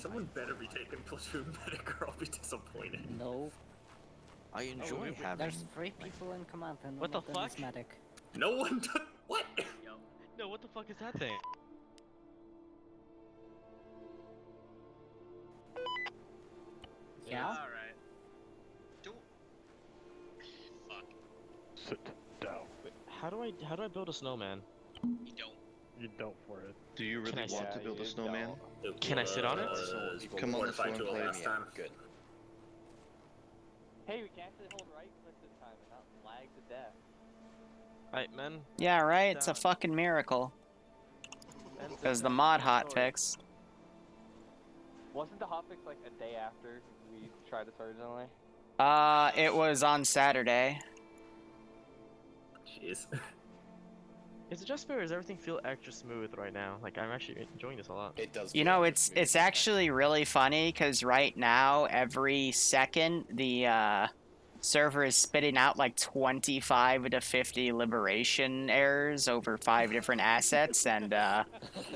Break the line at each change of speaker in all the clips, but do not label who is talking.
Someone better be taking platoon medic or I'll be disappointed.
No.
I enjoy having.
There's 3 people in command and
What the
one of them is
fuck?
medic.
No one took what?
No, what the fuck is that thing?
Yeah?
Alright. Don't. Fuck.
Sit down.
How do I build a snowman?
You don't.
You don't for it.
Do you really want to build a snowman?
Can I sit on it?
Come on,
fight to
play.
last time.
Good.
Hey, we can actually hold right click this time and not lag to death.
Alright, men.
Yeah, right? It's a
Down.
fucking miracle.
Men,
Because
sit
the
down.
mod
Sorry.
Oh.
hotfix.
Wasn't the hotfix like a day after we tried this originally?
It was on Saturday.
Jeez.
Is it just fair? Does everything feel extra smooth right now? Like, I'm actually enjoying this a lot.
It does.
You
feel
know,
like
it's
smooth.
actually really funny because right now, every second, the server is spitting out like 25 to 50 liberation errors over 5 different assets, and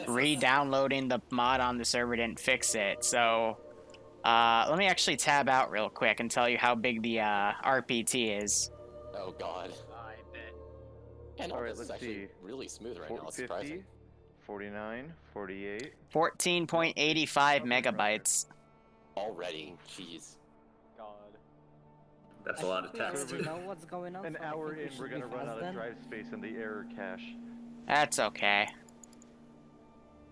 re-downloading the mod on the server didn't fix it. So let me actually tab out real quick and tell you how big the RPT is.
Oh god.
I bet.
And
Alright,
this is
let's
actually
see.
really smooth right now. It's surprising.
49, 48.
14.85 megabytes.
Already, jeez.
God.
That's a lot of text.
You know what's going on.
An hour in, we're gonna run out of drive space in the error cache.
That's okay.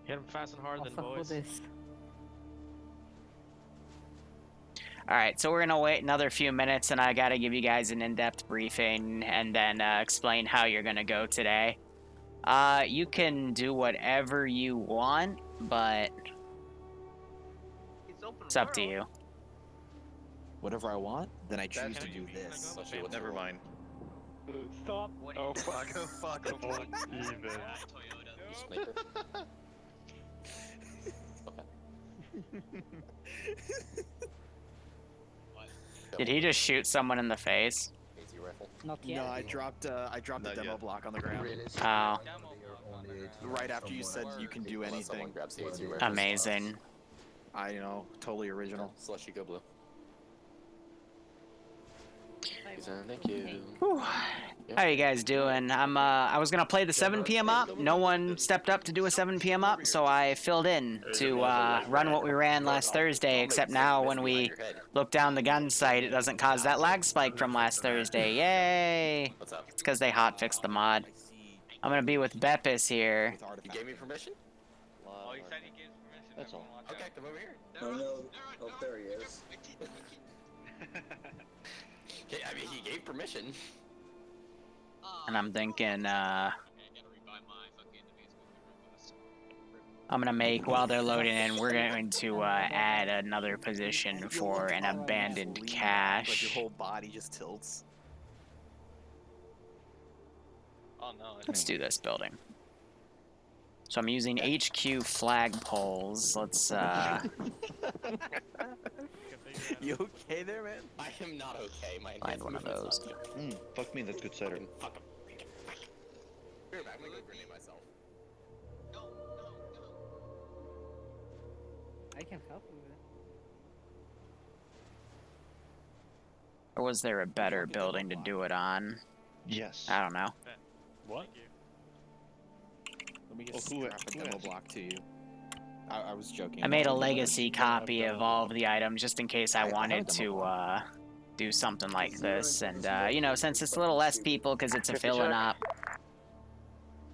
Hit them fast and hard, then, boys.
Alright, so we're gonna wait another few minutes and I gotta give you guys an in-depth briefing and then explain how you're gonna go today. You can do whatever you want, but
It's open.
it's up to you.
Whatever I want, then I choose
Can
to
I
do
use- can I
this.
go?
Especially what's
Never mind.
Stop.
What do
Oh
you
fuck, oh fuck, oh fuck. Even.
Toyota.
Peacemaker.
What?
Did he just shoot someone in the face?
AZ rifle.
Not
No, I dropped the
Not
demo
yet.
block on the ground.
Oh,
Demo block on the ground.
Right after you said you can do
Unless someone
anything.
grabs the AZ rifle.
amazing.
I totally original.
Slash you go blue. Thank you.
Whew. How you guys doing? I was gonna play the 7 p.m. up. No one stepped up to do a 7 p.m. up, so I filled in to run what we ran last Thursday. Except now, when we look down the gun sight, it doesn't cause that lag spike from last Thursday. Yay!
What's up?
It's because they hotfixed the mod. I'm gonna be with Beppis here.
You gave me permission?
Oh, he said he gives permission.
That's all.
Everyone watch
Okay,
out.
come over here.
Oh no! Oh, there he is.
Okay, I mean, he gave permission.
And I'm thinking,
Okay, I gotta rebuy my fucking Facebook request.
I'm gonna make, while they're loading in, we're going to add another position for an abandoned
Like your
cache.
whole body just tilts.
Oh no.
Let's do this building. So I'm using HQ flagpoles. Let's
You okay there, man?
I am not okay. My
find one of those.
Fuck me, that's good cider.
Fuck him. Here, I'm gonna go grenade myself.
No, no, no.
I can help you with it. Or was there a better building to do it on?
Yes.
I don't know.
What?
Let me
Well,
just
who-
scrap a
who
demo
has-
block to you. I was joking.
I made a
about it.
legacy copy of all of the items just in case I wanted to do something like this. And, you know, since it's a little less people because it's a filling up,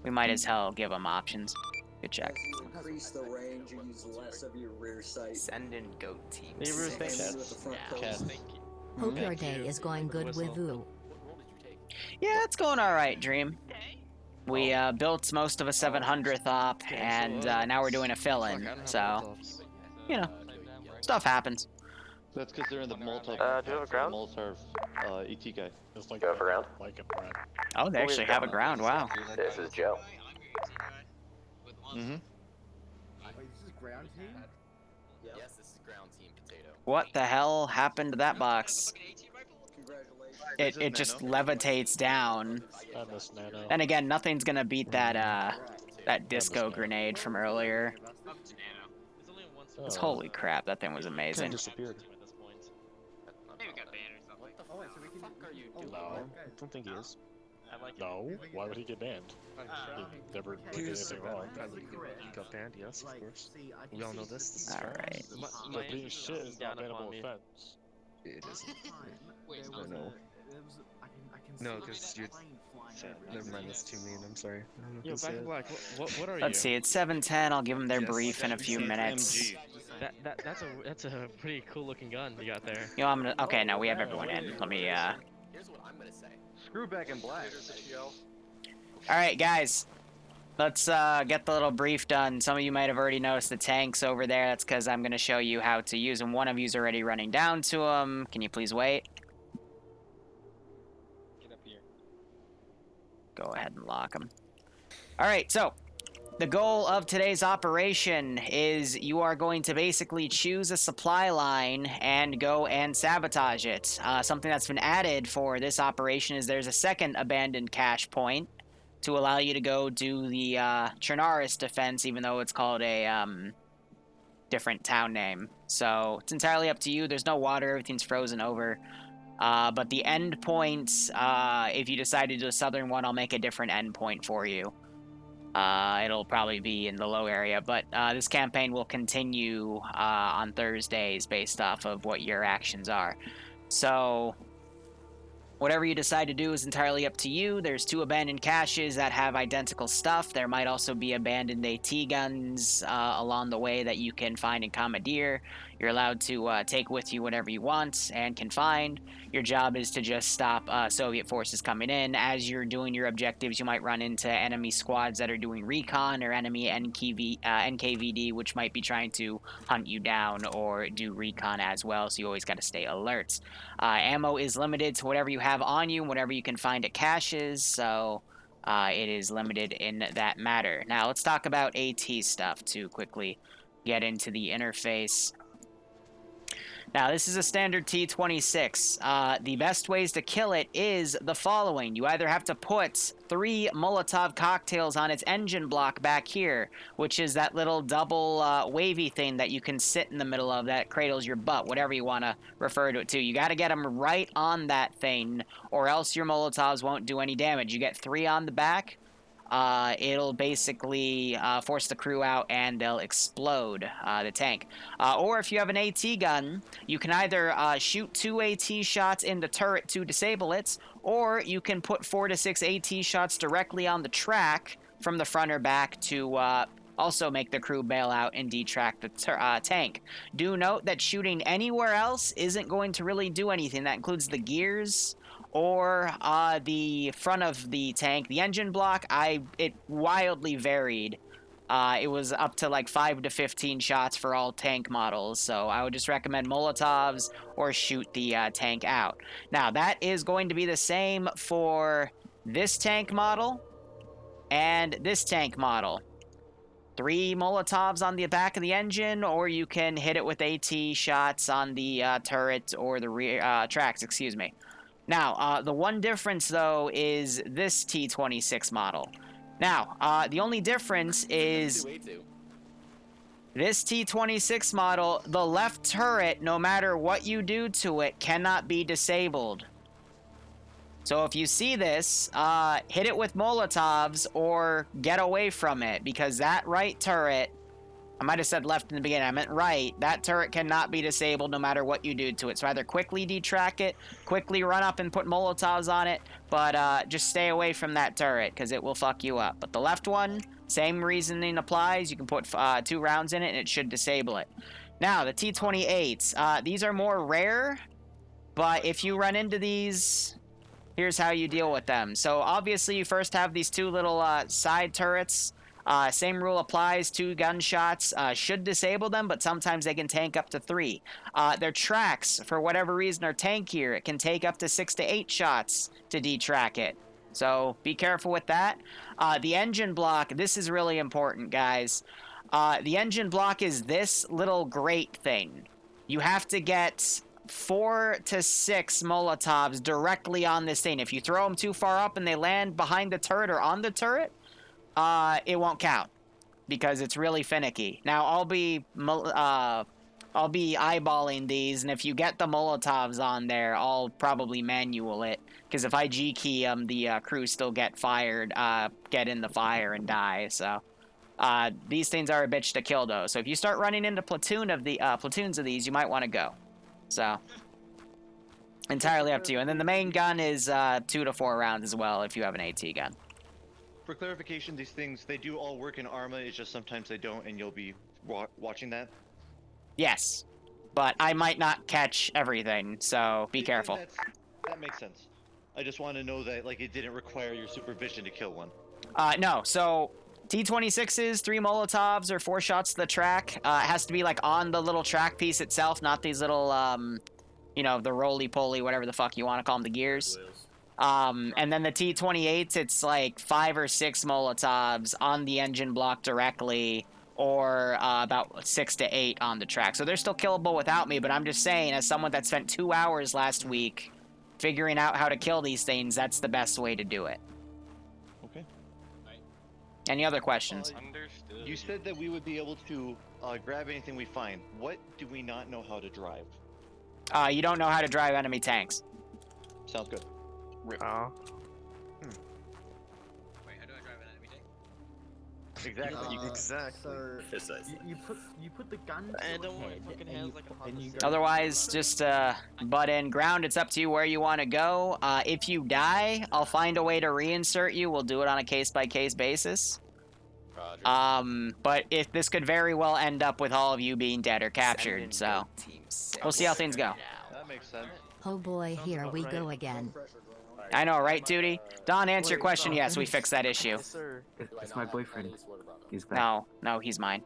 we might as hell give them options. Good check.
As you increase the range, you use less of your rear sight.
Send in goat team.
Liru,
Same
thanks.
with the front
Yeah.
post.
Thank you.
Hope your day is going good with Vu.
What role did you take?
Yeah, it's going alright, Dream. We built most of a 700th op, and now we're doing a fill-in, so, you know, stuff happens.
That's because they're in the Molotov.
do you have a ground?
Molotov ET guy.
It's like
You have a round?
Like a friend.
Oh, they actually have a ground, wow.
This is Joe.
Mm-hmm.
Wait, this is ground team?
Yes, this is ground team potato.
What the hell happened to that box?
Congratulations.
It just levitates down.
I miss Nano.
And again, nothing's gonna beat that, that disco grenade from earlier.
Up to Nano. There's only one
'Cause holy crap, that thing was amazing.
disappeared.
Maybe got banned or something.
What the fuck are you doing?
No, I don't think he is. I like it.
No, why would he get banned? He never did anything wrong.
He got banned, yes, of course. We all know this. This is
Alright.
But being shit is not a bannable offense.
It isn't.
Wait,
I know. No, because you're... Never mind, that's too mean, I'm sorry. Yo, Back in Black, what are you?
Let's see, it's 7:10. I'll give them their brief in a few minutes.
That's a pretty cool looking gun you got there.
You know, I'm gonna. Okay, no, we have everyone in. Let me.
Here's what I'm gonna say.
Screw Back in Black.
All right, guys. Let's get the little brief done. Some of you might have already noticed the tanks over there. That's because I'm gonna show you how to use them. One of you's already running down to them. Can you please wait?
Get up here.
Go ahead and lock them. All right, so the goal of today's operation is you are going to basically choose a supply line and go and sabotage it. Something that's been added for this operation is there's a second abandoned cache point to allow you to go do the Chernaris defense, even though it's called a different town name. So it's entirely up to you. There's no water. Everything's frozen over. But the end points, if you decide to do a southern one, I'll make a different end point for you. It'll probably be in the low area, but this campaign will continue on Thursdays based off of what your actions are. So whatever you decide to do is entirely up to you. There's 2 abandoned caches that have identical stuff. There might also be abandoned AT guns along the way that you can find and commandeer. You're allowed to take with you whatever you want and can find. Your job is to just stop Soviet forces coming in. As you're doing your objectives, you might run into enemy squads that are doing recon or enemy NKVD, which might be trying to hunt you down or do recon as well, so you always got to stay alert. Ammo is limited to whatever you have on you and whatever you can find at caches, so it is limited in that matter. Now, let's talk about AT stuff to quickly get into the interface. Now, this is a standard T-26. The best ways to kill it is the following. You either have to put 3 Molotov cocktails on its engine block back here, which is that little double wavy thing that you can sit in the middle of that cradles your butt, whatever you want to refer to it to. You got to get them right on that thing, or else your Molotovs won't do any damage. You get 3 on the back. It'll basically force the crew out and they'll explode the tank. Or if you have an AT gun, you can either shoot 2 AT shots in the turret to disable it, or you can put 4 to 6 AT shots directly on the track from the front or back to also make the crew bail out and detrack the tank. Do note that shooting anywhere else isn't going to really do anything. That includes the gears or the front of the tank. The engine block, it wildly varied. It was up to like 5 to 15 shots for all tank models, so I would just recommend Molotovs or shoot the tank out. Now, that is going to be the same for this tank model and this tank model. 3 Molotovs on the back of the engine, or you can hit it with AT shots on the turret or the rear tracks, excuse me. Now, the one difference, though, is this T-26 model. Now, the only difference is this T-26 model, the left turret, no matter what you do to it, cannot be disabled. So if you see this, hit it with Molotovs or get away from it, because that right turret, I might have said left in the beginning, I meant right. That turret cannot be disabled no matter what you do to it. So either quickly detrack it, quickly run up and put Molotovs on it, but just stay away from that turret because it will fuck you up. But the left one, same reasoning applies. You can put 2 rounds in it and it should disable it. Now, the T-28s. These are more rare, but if you run into these, here's how you deal with them. So obviously you first have these 2 little side turrets. Same rule applies. 2 gunshots should disable them, but sometimes they can tank up to 3. Their tracks, for whatever reason, are tankier. It can take up to 6 to 8 shots to detrack it. So be careful with that. The engine block, this is really important, guys. The engine block is this little grate thing. You have to get 4 to 6 Molotovs directly on this thing. If you throw them too far up and they land behind the turret or on the turret, it won't count. because it's really finicky. Now I'll be eyeballing these, and if you get the Molotovs on there, I'll probably manual it, because if I G key them, the crew still get fired, get in the fire and die. So these things are a bitch to kill though. So if you start running into platoons of these, you might want to go. So entirely up to you. And then the main gun is 2 to 4 rounds as well if you have an AT gun.
For clarification, these things, they do all work in Arma, it's just sometimes they don't, and you'll be watching that?
Yes, but I might not catch everything, so be careful.
That makes sense. I just want to know that, like, it didn't require your supervision to kill one.
No, so T-26s, 3 Molotovs, or 4 shots to the track. It has to be, like, on the little track piece itself, not these little, you know, the roly-poly, whatever the fuck you want to call them, the gears. And then the T-28s, it's like 5 or 6 Molotovs on the engine block directly, or about 6 to 8 on the track. So they're still killable without me, but I'm just saying, as someone that spent 2 hours last week figuring out how to kill these things, that's the best way to do it.
Okay.
Any other questions?
Understood.
You said that we would be able to grab anything we find. What do we not know how to drive?
You don't know how to drive enemy tanks.
Sounds good.
Wait, how do I drive an enemy tank?
Exactly.
Exactly.
You put the gun.
And don't worry, fucking hands like a Honda.
Otherwise, just butt in. Ground, it's up to you where you want to go. If you die, I'll find a way to reinsert you. We'll do it on a case-by-case basis. But if this could very well end up with all of you being dead or captured, so we'll see how things go.
That makes sense.
Oh boy, here we go again.
I know, right, Duty? Don, answer your question. Yes, we fixed that issue.
Yes, sir.
It's my boyfriend. He's back.
No, he's mine.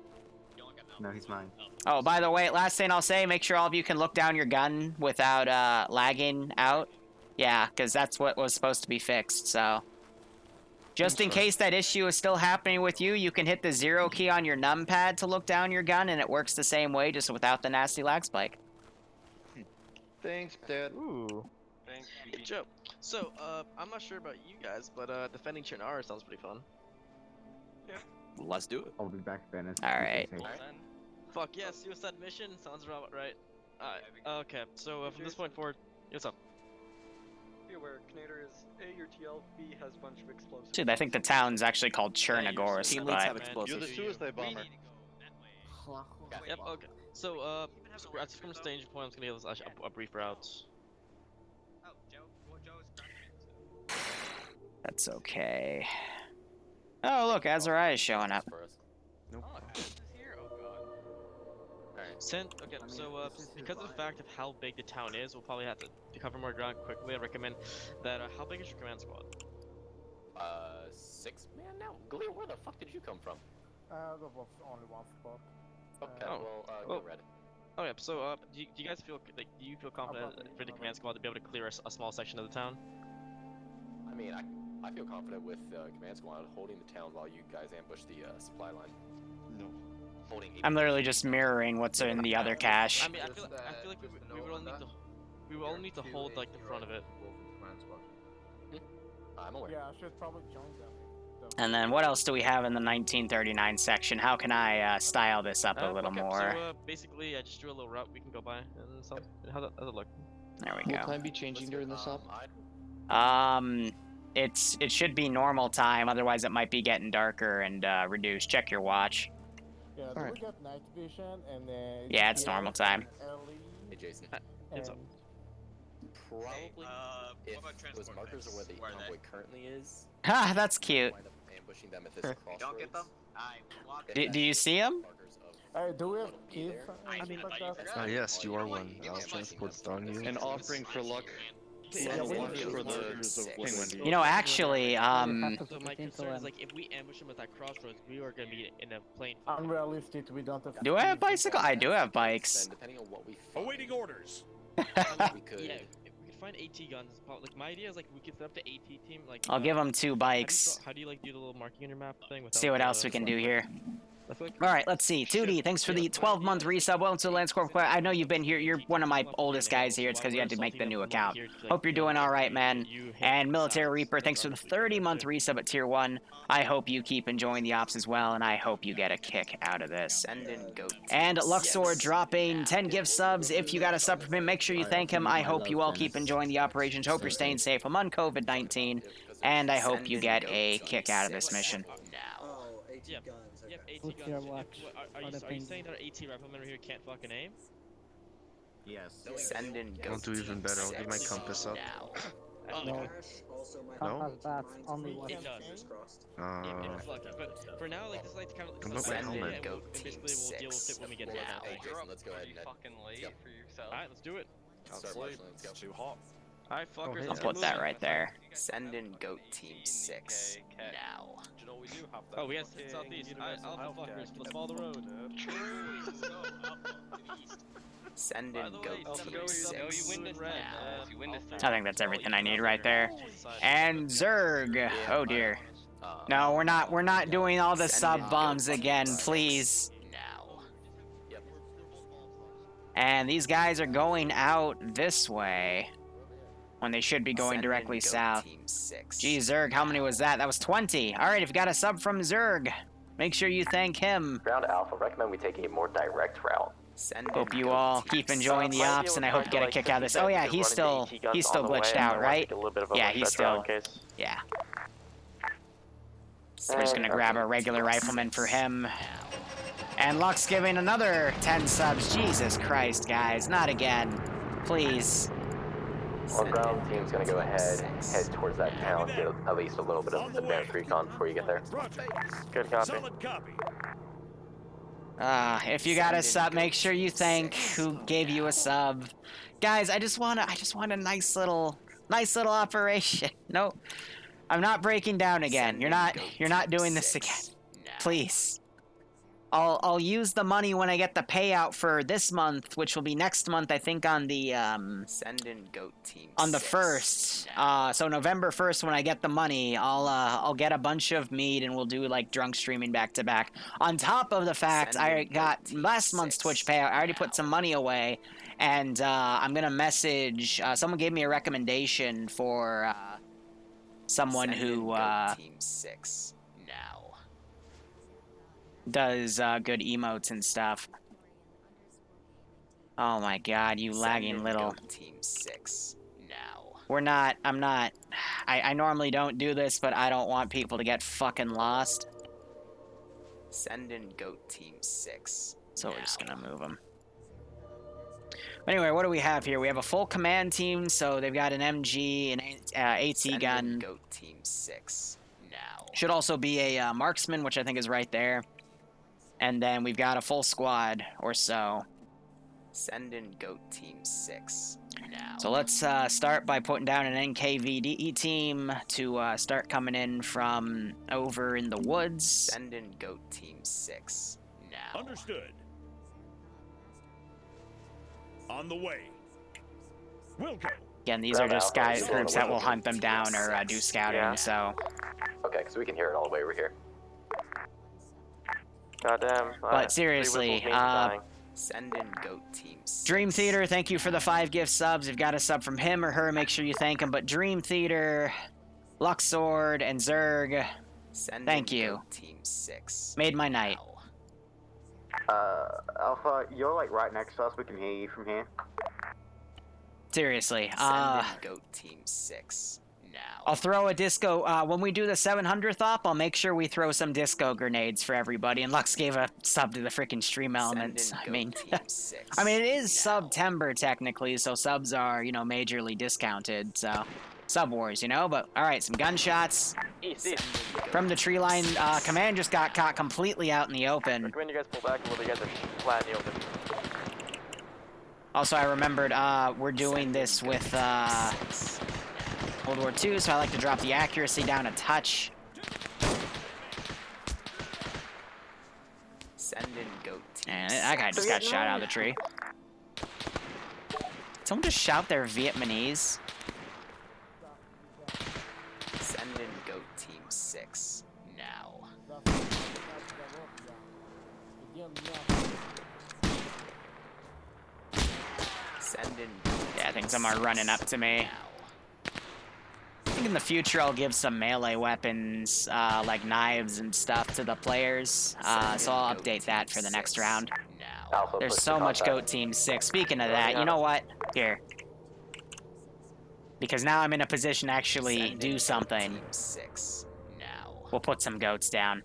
No, he's mine.
Oh, by the way, last thing I'll say, make sure all of you can look down your gun without lagging out. Yeah, because that's what was supposed to be fixed, so. Just in case that issue is still happening with you, you can hit the 0 key on your numpad to look down your gun, and it works the same way, just without the nasty lag spike.
Thanks, Dad.
Ooh. Thanks, good job. So, I'm not sure about you guys, but defending Chernara sounds pretty fun.
Yeah. Let's do it.
I'll be back, Venice.
Alright.
Fuck yeah, suicide mission sounds about right. Okay, so from this point forward, what's up?
Be aware, Knader is A, your TL, B has a bunch of explosives.
Dude, I think the town's actually called Chernogorsk,
Team leads have
but...
explosives.
You're the suicide bomber.
Yep, okay. So, at the stage point, I'm just gonna give us a brief route.
Oh, Joe's
That's okay. Oh, look, Azariah is showing up.
Nope.
Oh, Ash is here? Oh god.
Okay, so because of the fact of how big the town is, we'll probably have to cover more ground quickly. I recommend that. How big is your command squad?
6 man now. Galil, where the fuck did you come from?
There was only one spot.
Okay,
well,
go red.
Okay, so do you guys feel like confident for the command squad to be able to clear a small section of the town?
I mean, I feel confident with command squad holding the town while you guys ambush the supply line.
No.
Holding.
I'm literally just mirroring what's in the other cache.
I mean, I feel like we will need to hold like the front of it.
I'm aware.
Yeah, I should probably join them.
And then what else do we have in the 1939 section? How can I style this up a little more?
So basically, I just drew a little route we can go by, and so how's it look?
There we
Will
go.
time be changing during this op?
It should be normal time. Otherwise, it might be getting darker and reduced. Check your watch.
Yeah, then we got night vision, and then
Yeah, it's normal time.
early.
Hey, Jason.
It's up.
Probably if
what about
those markers are where the
Where are they?
convoy currently is.
Ha, that's cute.
Wind up ambushing them at this crossroads.
Don't get them? I walk
Do you see him?
Do we have
Be
keys?
there.
I
and
mean,
stuff like
I thought
that?
you forgot.
Yes, you are one.
Give me
I'll
a
transport
license.
it on you.
An offering for luck.
Yeah, we
One
need
for
to
the penguin.
You know, actually,
So my concern is like if we ambush them at that crossroads, we are gonna be in a plane.
Unrealistic, we don't have
do I have
keys.
bicycle? I do have bikes.
Then, depending on what we find,
Awaiting orders.
we could.
Yeah, if we could find AT guns, like my idea is like we could set up the AT team. Like
I'll give them 2 bikes.
How do you like do the little marking on your map thing?
See what else we can do here. All right, let's see. 2D, thanks for the 12-month resub. Welcome to the Lance Corp. I know you've been here. You're one of my oldest guys here. It's because you had to make the new account. Hope you're doing all right, man. And Military Reaper, thanks for the 30-month resub at Tier 1. I hope you keep enjoying the ops as well, and I hope you get a kick out of this. And Luxor dropping 10 gift subs. If you got a sub from him, make sure you thank him. I hope you all keep enjoying the operations. Hope you're staying safe among COVID-19, and I hope you get a kick out of this mission.
Oh, AT
Yep.
guns.
Yep,
Okay.
80 guns. Are you saying that our AT riflemen here can't fucking aim?
Yes.
I'll do even better. I'll get my compass up.
No. Also, my
No?
only one.
It does. If it's lucky. But for now, like, this is like kind of
What about my helmet?
and basically we'll deal with it when we get to that thing.
Let's go ahead and
fucking late for yourself.
Alright, let's do it.
start marching. Let's go. Too hot.
Alright, fuckers,
hey,
let's
I'll
get
put that
moving.
right there.
Send in goat team 6 now.
Do you know we do have that?
Oh, we have southeast. Alright, alpha fuckers, let's follow the road.
Send in
By the way,
goat
don't
team
go,
6
you win this
now.
you win this
I think that's everything I need right there. And Zerg. Oh dear. No, we're not doing all the sub bombs again, please.
Now. Yep.
And these guys are going out this way when they should be going directly south. Gee, Zerg, how many was that? That was 20. All right, if you got a sub from Zerg, make sure you thank him.
Ground Alpha, recommend we take a more direct route.
Hope you all keep enjoying the ops, and I hope you get a kick out of this. Oh yeah, he's still glitched out, right? Yeah, he's still. Yeah. We're just gonna grab a regular rifleman for him. And Luck's giving another 10 subs. Jesus Christ, guys, not again, please.
Our ground team's gonna go ahead, head towards that town, get at least a little bit of advanced recon before you get there. Good copy.
If you got a sub, make sure you thank who gave you a sub. Guys, I just want a nice little operation. No, I'm not breaking down again. You're not doing this again. Please. I'll use the money when I get the payout for this month, which will be next month, I think, on the on the 1st. So November 1st, when I get the money, I'll get a bunch of mead and we'll do like drunk streaming back to back. On top of the fact, I got last month's Twitch payout. I already put some money away, and I'm gonna message. Someone gave me a recommendation for someone who does good emotes and stuff. Oh my god, you lagging little. I normally don't do this, but I don't want people to get fucking lost.
Send in goat team 6.
So we're just gonna move them. Anyway, what do we have here? We have a full command team, so they've got an MG, an AT gun.
Goat team 6 now.
Should also be a marksman, which I think is right there. And then we've got a full squad or so.
Send in goat team 6 now.
So let's start by putting down an NKVD team to start coming in from over in the woods.
Send in goat team 6 now.
Understood. On the way. We'll go.
Again, these are just groups that will hunt them down or do scouting, so...
Okay, because we can hear it all the way over here.
Goddamn.
But seriously,
Send in goat team 6.
Dream Theater, thank you for the 5 gift subs. If you've got a sub from him or her, make sure you thank him. But Dream Theater, Luxord, and Zerg, thank you.
Goat team 6.
Made my night.
Alpha, you're like right next to us. We can hear you from here.
Seriously,
Send in goat team 6 now.
I'll throw a disco, when we do the 700th op, I'll make sure we throw some disco grenades for everybody, and Lux gave a sub to the freaking stream elements. I mean, it is September technically, so subs are, you know, majorly discounted, so, sub wars, you know, but, alright, some gunshots.
East.
From the tree line, command just got caught completely out in the open.
Recommend you guys pull back a little bit, you guys are flat in the open.
Also, I remembered, we're doing this with, World War II, so I like to drop the accuracy down a touch.
Send in goat team
And that guy just got shot out of the tree. Did someone just shout their Vietnamese?
Send in goat team 6 now.
Yeah, I think some are running up to me. I think in the future I'll give some melee weapons, like knives and stuff, to the players. So I'll update that for the next round. There's so much Goat Team 6. Speaking of that, you know what? Here. Because now I'm in a position to actually do something. We'll put some goats down.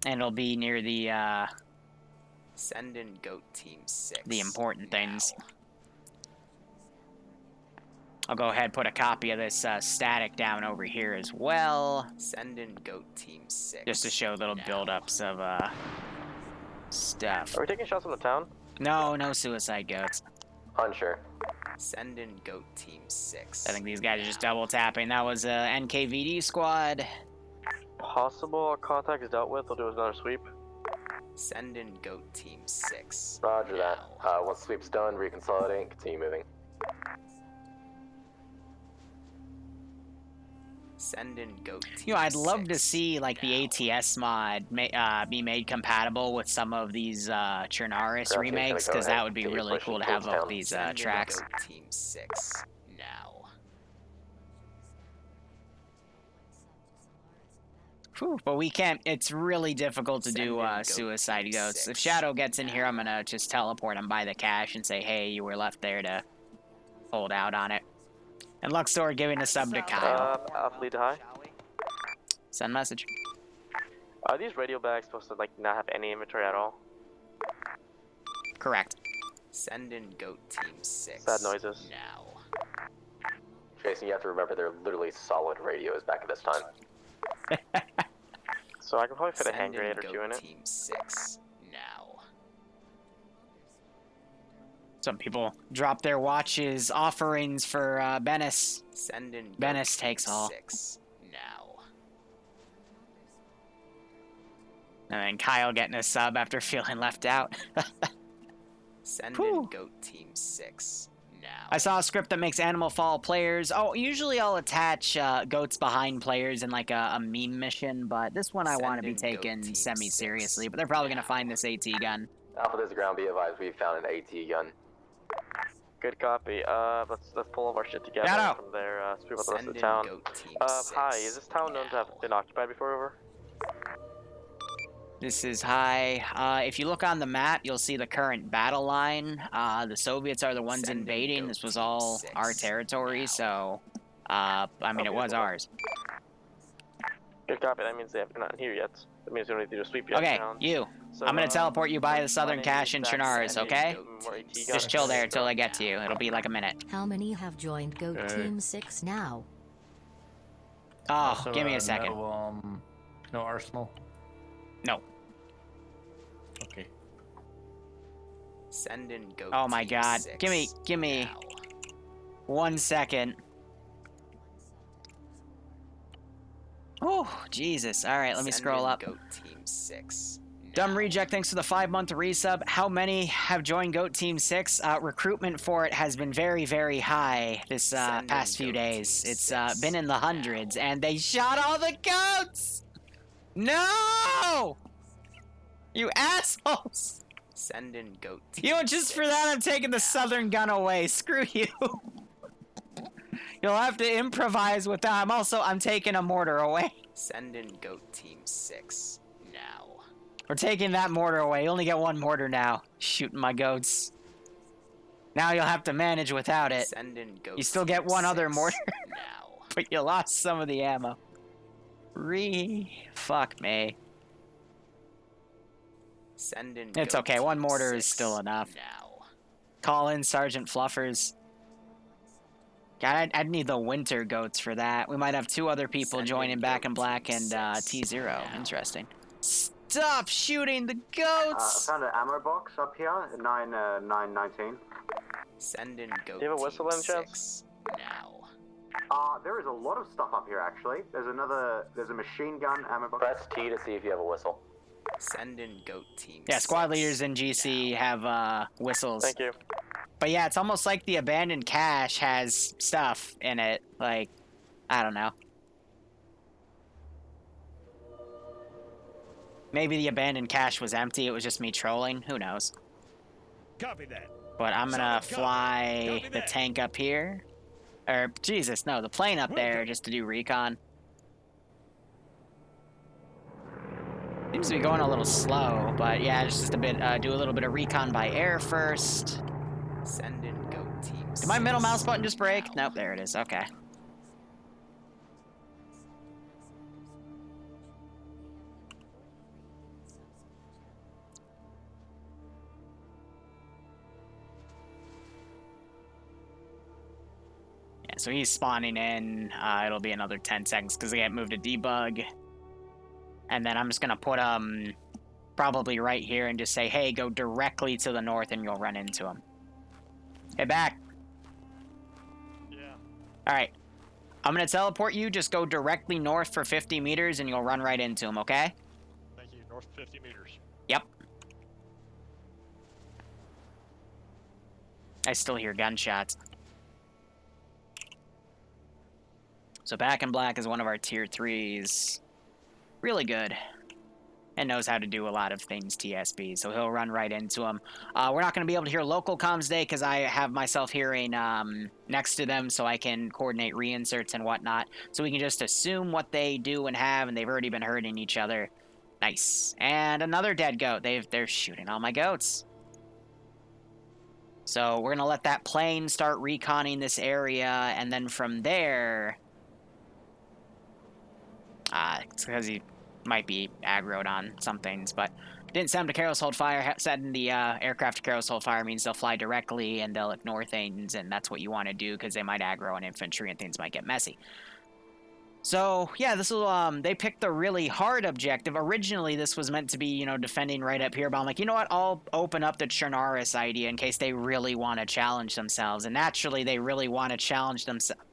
And it'll be near the,
Send in Goat Team 6.
the important things. I'll go ahead and put a copy of this static down over here as well.
Send in Goat Team 6.
Just to show little buildups of stuff.
Are we taking shots on the town?
No, no suicide goats.
Unsure.
Send in Goat Team 6.
I think these guys are just double tapping. That was a NKVD squad.
Possible contact is dealt with. We'll do another sweep.
Send in Goat Team 6.
Roger that. Once sweep's done, reconsolidate and continue moving.
Send in Goat Team
You know, I'd love
6.
to see like the ATS mod be made compatible with some of these Chernaris remakes, because that would be really cool to have all these tracks.
Goat Team 6 now.
Whew, but we can't. It's really difficult to do suicide goats. If Shadow gets in here, I'm gonna just teleport him by the cache and say, "Hey, you were left there to hold out on it." And Luxor giving a sub to Kyle.
Lead high.
Send message.
Are these radio bags supposed to like not have any inventory at all?
Correct.
Send in Goat Team 6.
Sad noises.
Now.
Jason, you have to remember they're literally solid radios back at this time.
So I can probably fit a
Send
hand grenade or
Goat
two in it.
Team 6 now.
Some people drop their watches offerings for Bennis.
Send in Goat
Bennis
Team
takes all.
6 now.
And then Kyle getting a sub after feeling left out.
Send
Whew.
in Goat Team 6 now.
I saw a script that makes Animal Fall players. Oh, usually I'll attach goats behind players in like a meme mission, but this one I
Send
want to be
in Goat
taken
Team
semi-seriously.
6
But they're probably
now.
going to find this AT gun.
Alpha, there's a ground. Be advised, we found an AT gun.
Good copy. Let's pull all of our shit together
Shadow.
from there. Sweep out the rest
Send
of the
in
town.
Goat Team
Hi.
6
Is this town known to have
now.
been occupied before? Over.
This is high. If you look on the map, you'll see the current battle line. The Soviets are the ones
Send in
invading.
Goat
This was
Team
all
6
our territory,
now.
so I mean, it was ours.
Good copy. That means they're not here yet. That means we don't need to do a sweep yet.
Okay,
town.
you.
So,
I'm gonna teleport you by the
my
southern
name
cache
is
in
Zach.
Chernaris,
Send in
okay?
more AT guns.
Just chill there till I get to you. It'll be like a minute.
How many have joined Goat
Okay.
Team 6 now?
Oh,
Also,
give me a second.
No arsenal.
No.
Okay.
Send in Goat
Oh my
Team
god.
6
Give me
now.
1 second. Oh, Jesus. All right, let me
Send
scroll
in
up.
Goat Team 6
Dumb
now.
Reject, thanks for the 5-month resub. How many have joined Goat Team 6? Recruitment for it has been very, very high this
Send in
past few
Goat
days.
Team
It's
6
been in the hundreds, and they shot all the goats! No! You assholes!
Send in Goat Team
You know, just for that, I'm taking the southern gun away. Screw you. You'll have to improvise with that. I'm taking a mortar away.
Send in Goat Team 6 now.
We're taking that mortar away. You only get 1 mortar now. Shooting my goats. Now you'll have to manage without it.
Send in Goat
You still
Team
get 1 other
6
mortar,
now.
but you lost some of the ammo. Fuck me.
Send in
It's
Goat
okay. 1
Team
mortar is
6
still enough.
now.
Call in Sergeant Fluffers. God, I'd need the winter goats for that. We might have 2 other people
Send
joining
in
Back in
Goat
Black
Team
and
6
T0.
now.
Interesting. Stop shooting the
I
goats!
found an ammo box up here, 919.
Send in Goat
Do you have a
Team
whistle, any chance?
6 now.
There is a lot of stuff up here actually. There's a machine gun ammo box.
Press T to see if you have a whistle.
Send in Goat Team
Yeah, squad
6
leaders in GC
now.
have whistles.
Thank you.
But yeah, it's almost like the abandoned cache has stuff in it. Like, I don't know. Maybe the abandoned cache was empty. It was just me trolling. Who knows?
Copy that.
But I'm gonna fly the tank up here. Or, Jesus, no, the plane up there just to do recon. Seems to be going a little slow, but yeah, it's just a bit, do a little bit of recon by air first.
Send in goat teams.
Did my middle mouse button just break? Nope, there it is, okay. Yeah, so he's spawning in, it'll be another 10 seconds because they get moved to debug. And then I'm just gonna put probably right here and just say, hey, go directly to the north and you'll run into him. Hey, back.
Yeah.
All right. I'm gonna teleport you. Just go directly north for 50 meters and you'll run right into him, okay?
Thank you. North 50 meters.
Yep. I still hear gunshots. So Back in Black is one of our tier 3s. Really good. And knows how to do a lot of things TSP, so he'll run right into them. We're not going to be able to hear local comms today because I have myself hearing next to them so I can coordinate reinserts and whatnot. So we can just assume what they do and have, and they've already been hurting each other. Nice. And another dead goat. They're shooting all my goats. So we're going to let that plane start reconning this area, and then from there... it's because he might be aggroed on some things, but didn't send them to Carol's Hold Fire. Setting the aircraft to Carol's Hold Fire means they'll fly directly and they'll ignore things, and that's what you want to do because they might aggro on infantry and things might get messy. So, yeah, this will, they picked the really hard objective. Originally, this was meant to be, you know, defending right up here, but I'm like, you know what, I'll open up the Chernaris idea in case they really want to challenge themselves, and naturally, they really want to challenge themselves.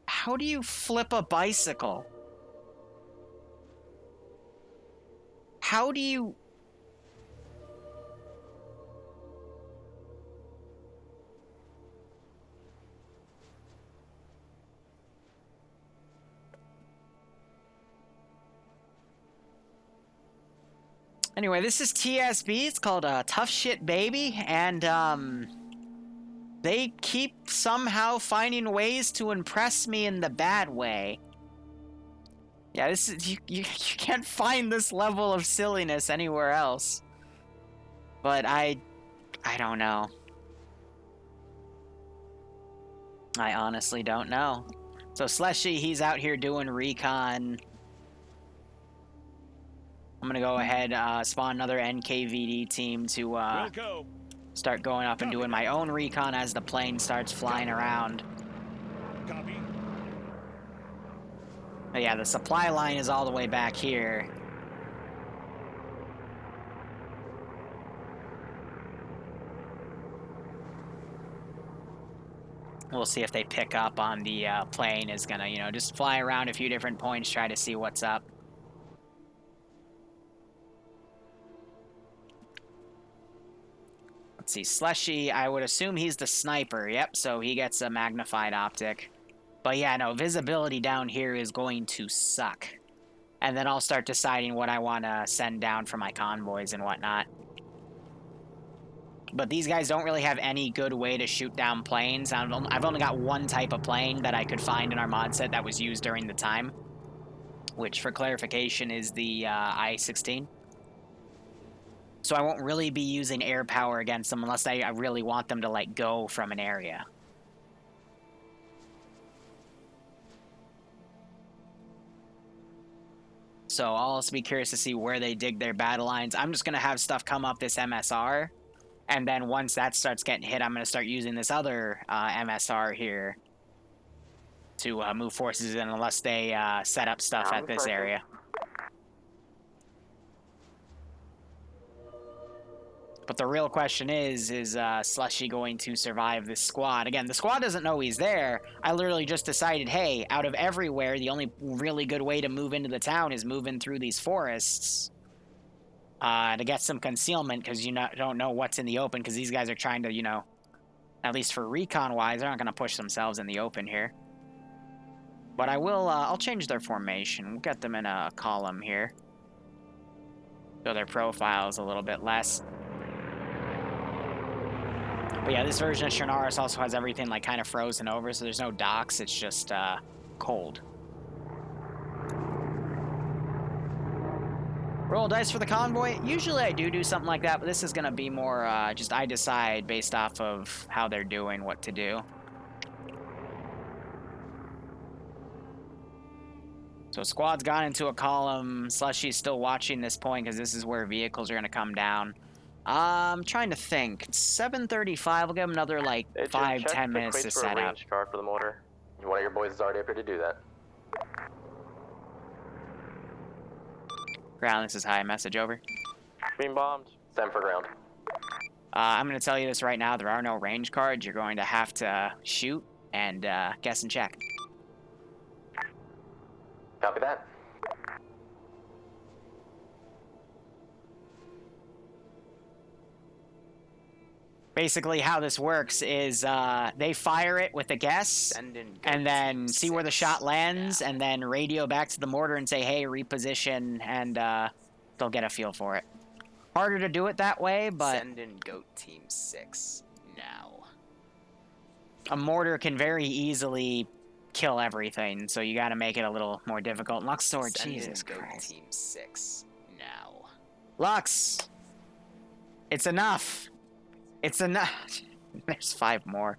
How do you flip a bicycle? How do you... Anyway, this is TSB. It's called Tough Shit Baby, and they keep somehow finding ways to impress me in the bad way. Yeah, this is you can't find this level of silliness anywhere else. But I don't know. I honestly don't know. So Slushy, he's out here doing recon. I'm gonna go ahead, spawn another NKVD team to start going up and doing my own recon as the plane starts flying around.
Copy.
But yeah, the supply line is all the way back here. We'll see if they pick up on the plane is gonna, you know, just fly around a few different points, try to see what's up. Let's see, Slushy, I would assume he's the sniper. Yep, so he gets a magnified optic. But yeah, no, visibility down here is going to suck. And then I'll start deciding what I want to send down for my convoys and whatnot. But these guys don't really have any good way to shoot down planes. I've only got one type of plane that I could find in our mod set that was used during the time. Which, for clarification, is the I-16. So I won't really be using air power against them unless I really want them to, like, go from an area. So I'll also be curious to see where they dig their battle lines. I'm just going to have stuff come up this MSR. And then once that starts getting hit, I'm going to start using this other MSR here to move forces in unless they set up stuff at this area. But the real question is Slushy going to survive this squad? Again, the squad doesn't know he's there. I literally just decided, hey, out of everywhere, the only really good way to move into the town is move in through these forests to get some concealment, because you don't know what's in the open, because these guys are trying to, you know, At least for recon-wise, they're not going to push themselves in the open here. But I will, I'll change their formation. We'll get them in a column here. So their profile is a little bit less. But yeah, this version of Chernarus also has everything like kind of frozen over, so there's no docks, it's just cold. Roll dice for the convoy. Usually I do something like that, but this is going to be more just I decide based off of how they're doing what to do. So squad's gone into a column. Slushy's still watching this point because this is where vehicles are going to come down. I'm trying to think. It's 7:35. We'll give them another like 5-10 minutes to set up.
Car for the mortar. One of your boys is already up here to do that.
Ground, this is high. Message over.
Being bombed. Send for ground.
I'm going to tell you this right now. There are no range cards. You're going to have to shoot and guess and check.
Copy that.
Basically, how this works is they fire it with a guess, and then see where the shot lands, and then radio back to the mortar and say, hey, reposition, and they'll get a feel for it. Harder to do it that way, but...
Send in Goat Team 6 now.
A mortar can very easily kill everything, so you gotta make it a little more difficult. Luxor, Jesus
Goat
Christ.
Team 6 now.
Lux! It's enough! It's enough. There's 5 more.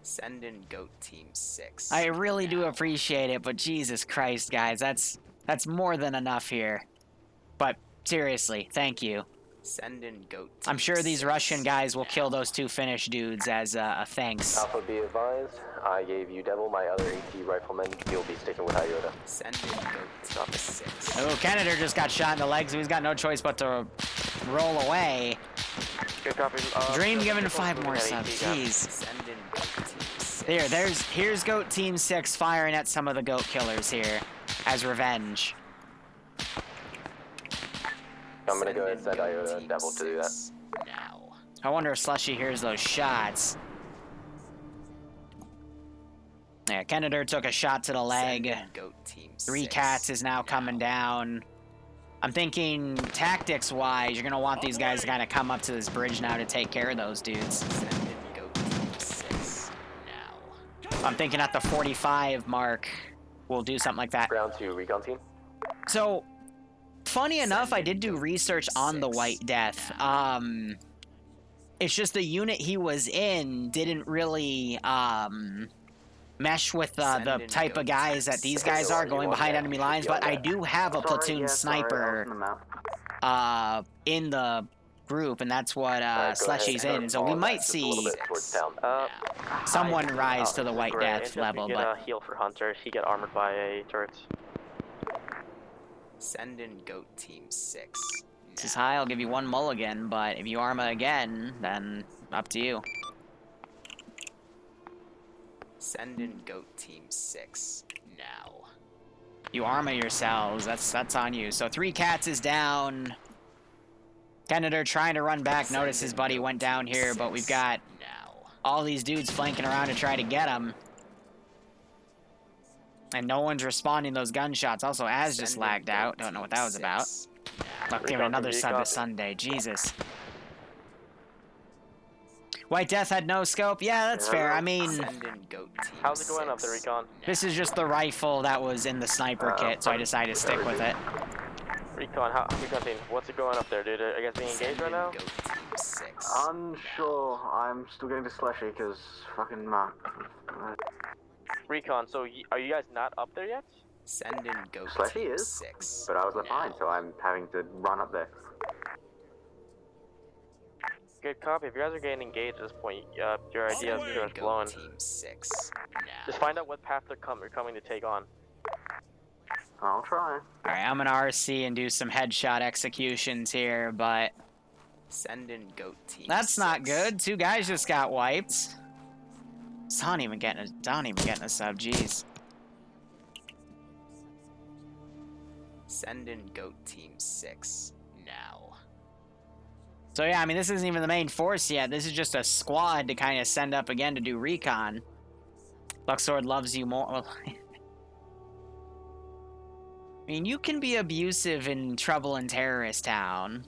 Send in Goat Team 6.
I really do appreciate it, but Jesus Christ, guys, that's more than enough here. But seriously, thank you.
Send in Goat Team
I'm sure these
6
Russian guys will kill those 2 Finnish dudes as a thanks.
Alpha, be advised. I gave you Devil, my other AT rifleman. You'll be sticking with Iota.
Send in Goat Team 6.
Oh, Kennedy just got shot in the leg, so he's got no choice but to roll away.
Good copy.
Dream given 5 more subs. Jeez.
Send in Goat Team 6.
Here's Goat Team 6 firing at some of the goat killers here as revenge.
I'm gonna go ahead and send Iota and Devil to do that.
Now.
I wonder if Slushy hears those shots. Yeah, Kennedy took a shot to the leg.
Goat Team
3
6
cats is now coming down. I'm thinking tactics-wise, you're going to want these guys to kind of come up to this bridge now to take care of those dudes.
Send in Goat Team 6 now.
I'm thinking at the 45 mark, we'll do something like that.
Ground 2, recon team.
So, funny enough, I did do research on the White Death. It's just the unit he was in didn't really mesh with the type of guys that these guys are going behind enemy lines, but I do have a platoon sniper in the group, and that's what Slushy's in, so we might see someone rise to the White Death level. But
heal for Hunter, he get armored by a turret.
Send in Goat Team 6.
This is high, I'll give you 1 mulligan, but if you arma again, then up to you.
Send in Goat Team 6 now.
You arma yourselves, that's on you. So 3 cats is down. Kennedy trying to run back, notice his buddy went down here, but we've got all these dudes flanking around to try to get him. And no one's responding to those gunshots. Also, Az just lagged out. Don't know what that was about. Look, give another sub to Sunday. Jesus. White Death had no scope? Yeah, that's fair. I mean,
how's it going up there, Recon?
this is just the rifle that was in the sniper kit, so I decided to stick with it.
Recon, Recon team, what's it going up there, dude? Are you guys being engaged right now?
Unsure. I'm still getting to Slushy because fucking
Recon, so are you guys not up there yet?
Send in Goat
Slushy
Team
is,
6
but I was left behind, so I'm having to run up there.
Good copy. If you guys are getting engaged at this point, your idea is pretty much blown.
Team 6 now.
Just find out what path you're coming to take on.
I'll try.
Alright, I'm gonna RC and do some headshot executions here, but
Send in Goat Team
that's
6.
not good. 2 guys just got wiped. Don even getting a sub, jeez.
Send in Goat Team 6 now.
So yeah, I mean, this isn't even the main force yet. This is just a squad to kind of send up again to do recon. Luxord loves you more. Well, I mean, you can be abusive in Trouble in Terrorist Town.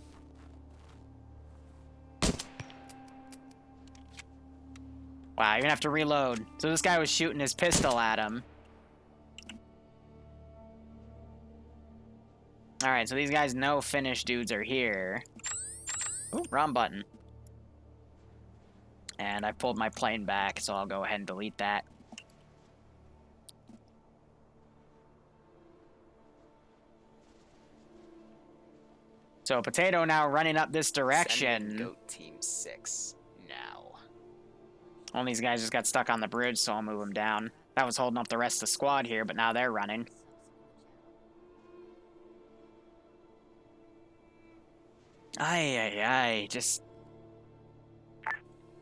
Wow, you're gonna have to reload. So this guy was shooting his pistol at him. Alright, so these guys know Finnish dudes are here. Ooh, wrong button. And I pulled my plane back, so I'll go ahead and delete that. So Potato now running up this direction.
Send in Goat Team 6 now.
All these guys just got stuck on the bridge, so I'll move them down. That was holding up the rest of the squad here, but now they're running. Ay, just...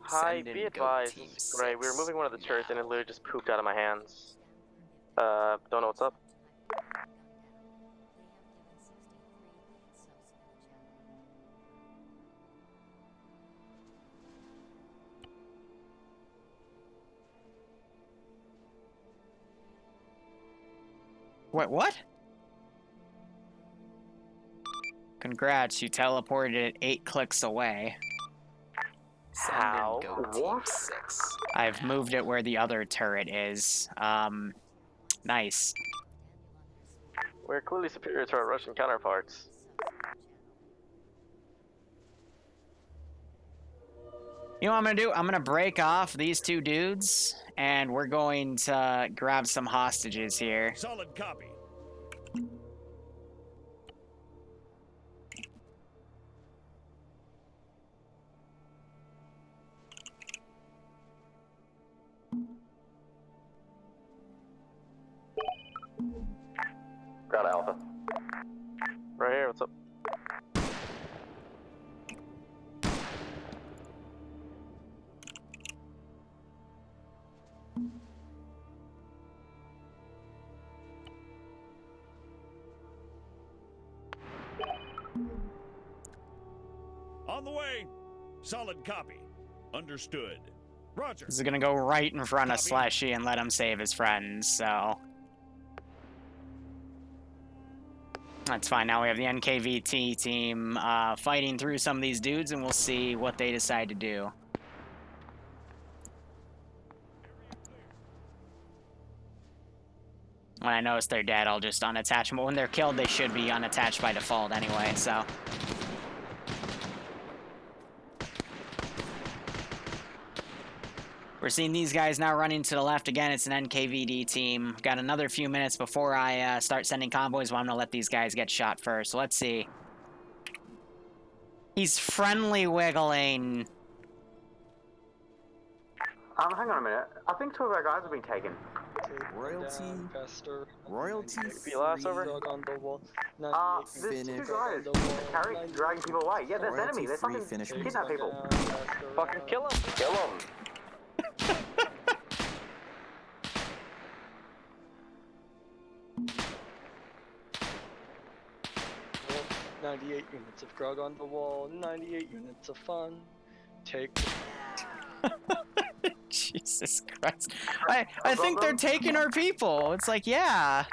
Hi, be advised. Right, we were moving one of the turrets and it literally just pooped out of my hands. Don't know what's up.
Wait, what? Congrats, you teleported it 8 clicks away.
How?
What? 6.
I've moved it where the other turret is. Nice.
We're clearly superior to our Russian counterparts.
You know what I'm gonna do? I'm gonna break off these 2 dudes, and we're going to grab some hostages here.
Solid copy.
Ground Alpha.
Right here, what's up?
On the way. Solid copy. Understood. Roger.
This is gonna go right in front of Slashy and let him save his friends, so... That's fine, now we have the NKVT team fighting through some of these dudes, and we'll see what they decide to do. When I notice they're dead, I'll just unattach them, but when they're killed, they should be unattached by default anyway, so... We're seeing these guys now running to the left again. It's an NKVD team. Got another few minutes before I start sending convoys, but I'm going to let these guys get shot first. So let's see. He's friendly wiggling.
Hang on a minute. I think 2 of our guys have been taken.
Royalty.
Royalty.
Be last over.
There's 2 guys dragging people away. Yeah, there's enemies. There's fucking kidnap people.
Fucking kill him.
Kill him.
98 units of grog on the wall, 98 units of fun. Take.
Jesus Christ. I think they're taking our people. It's like, yeah.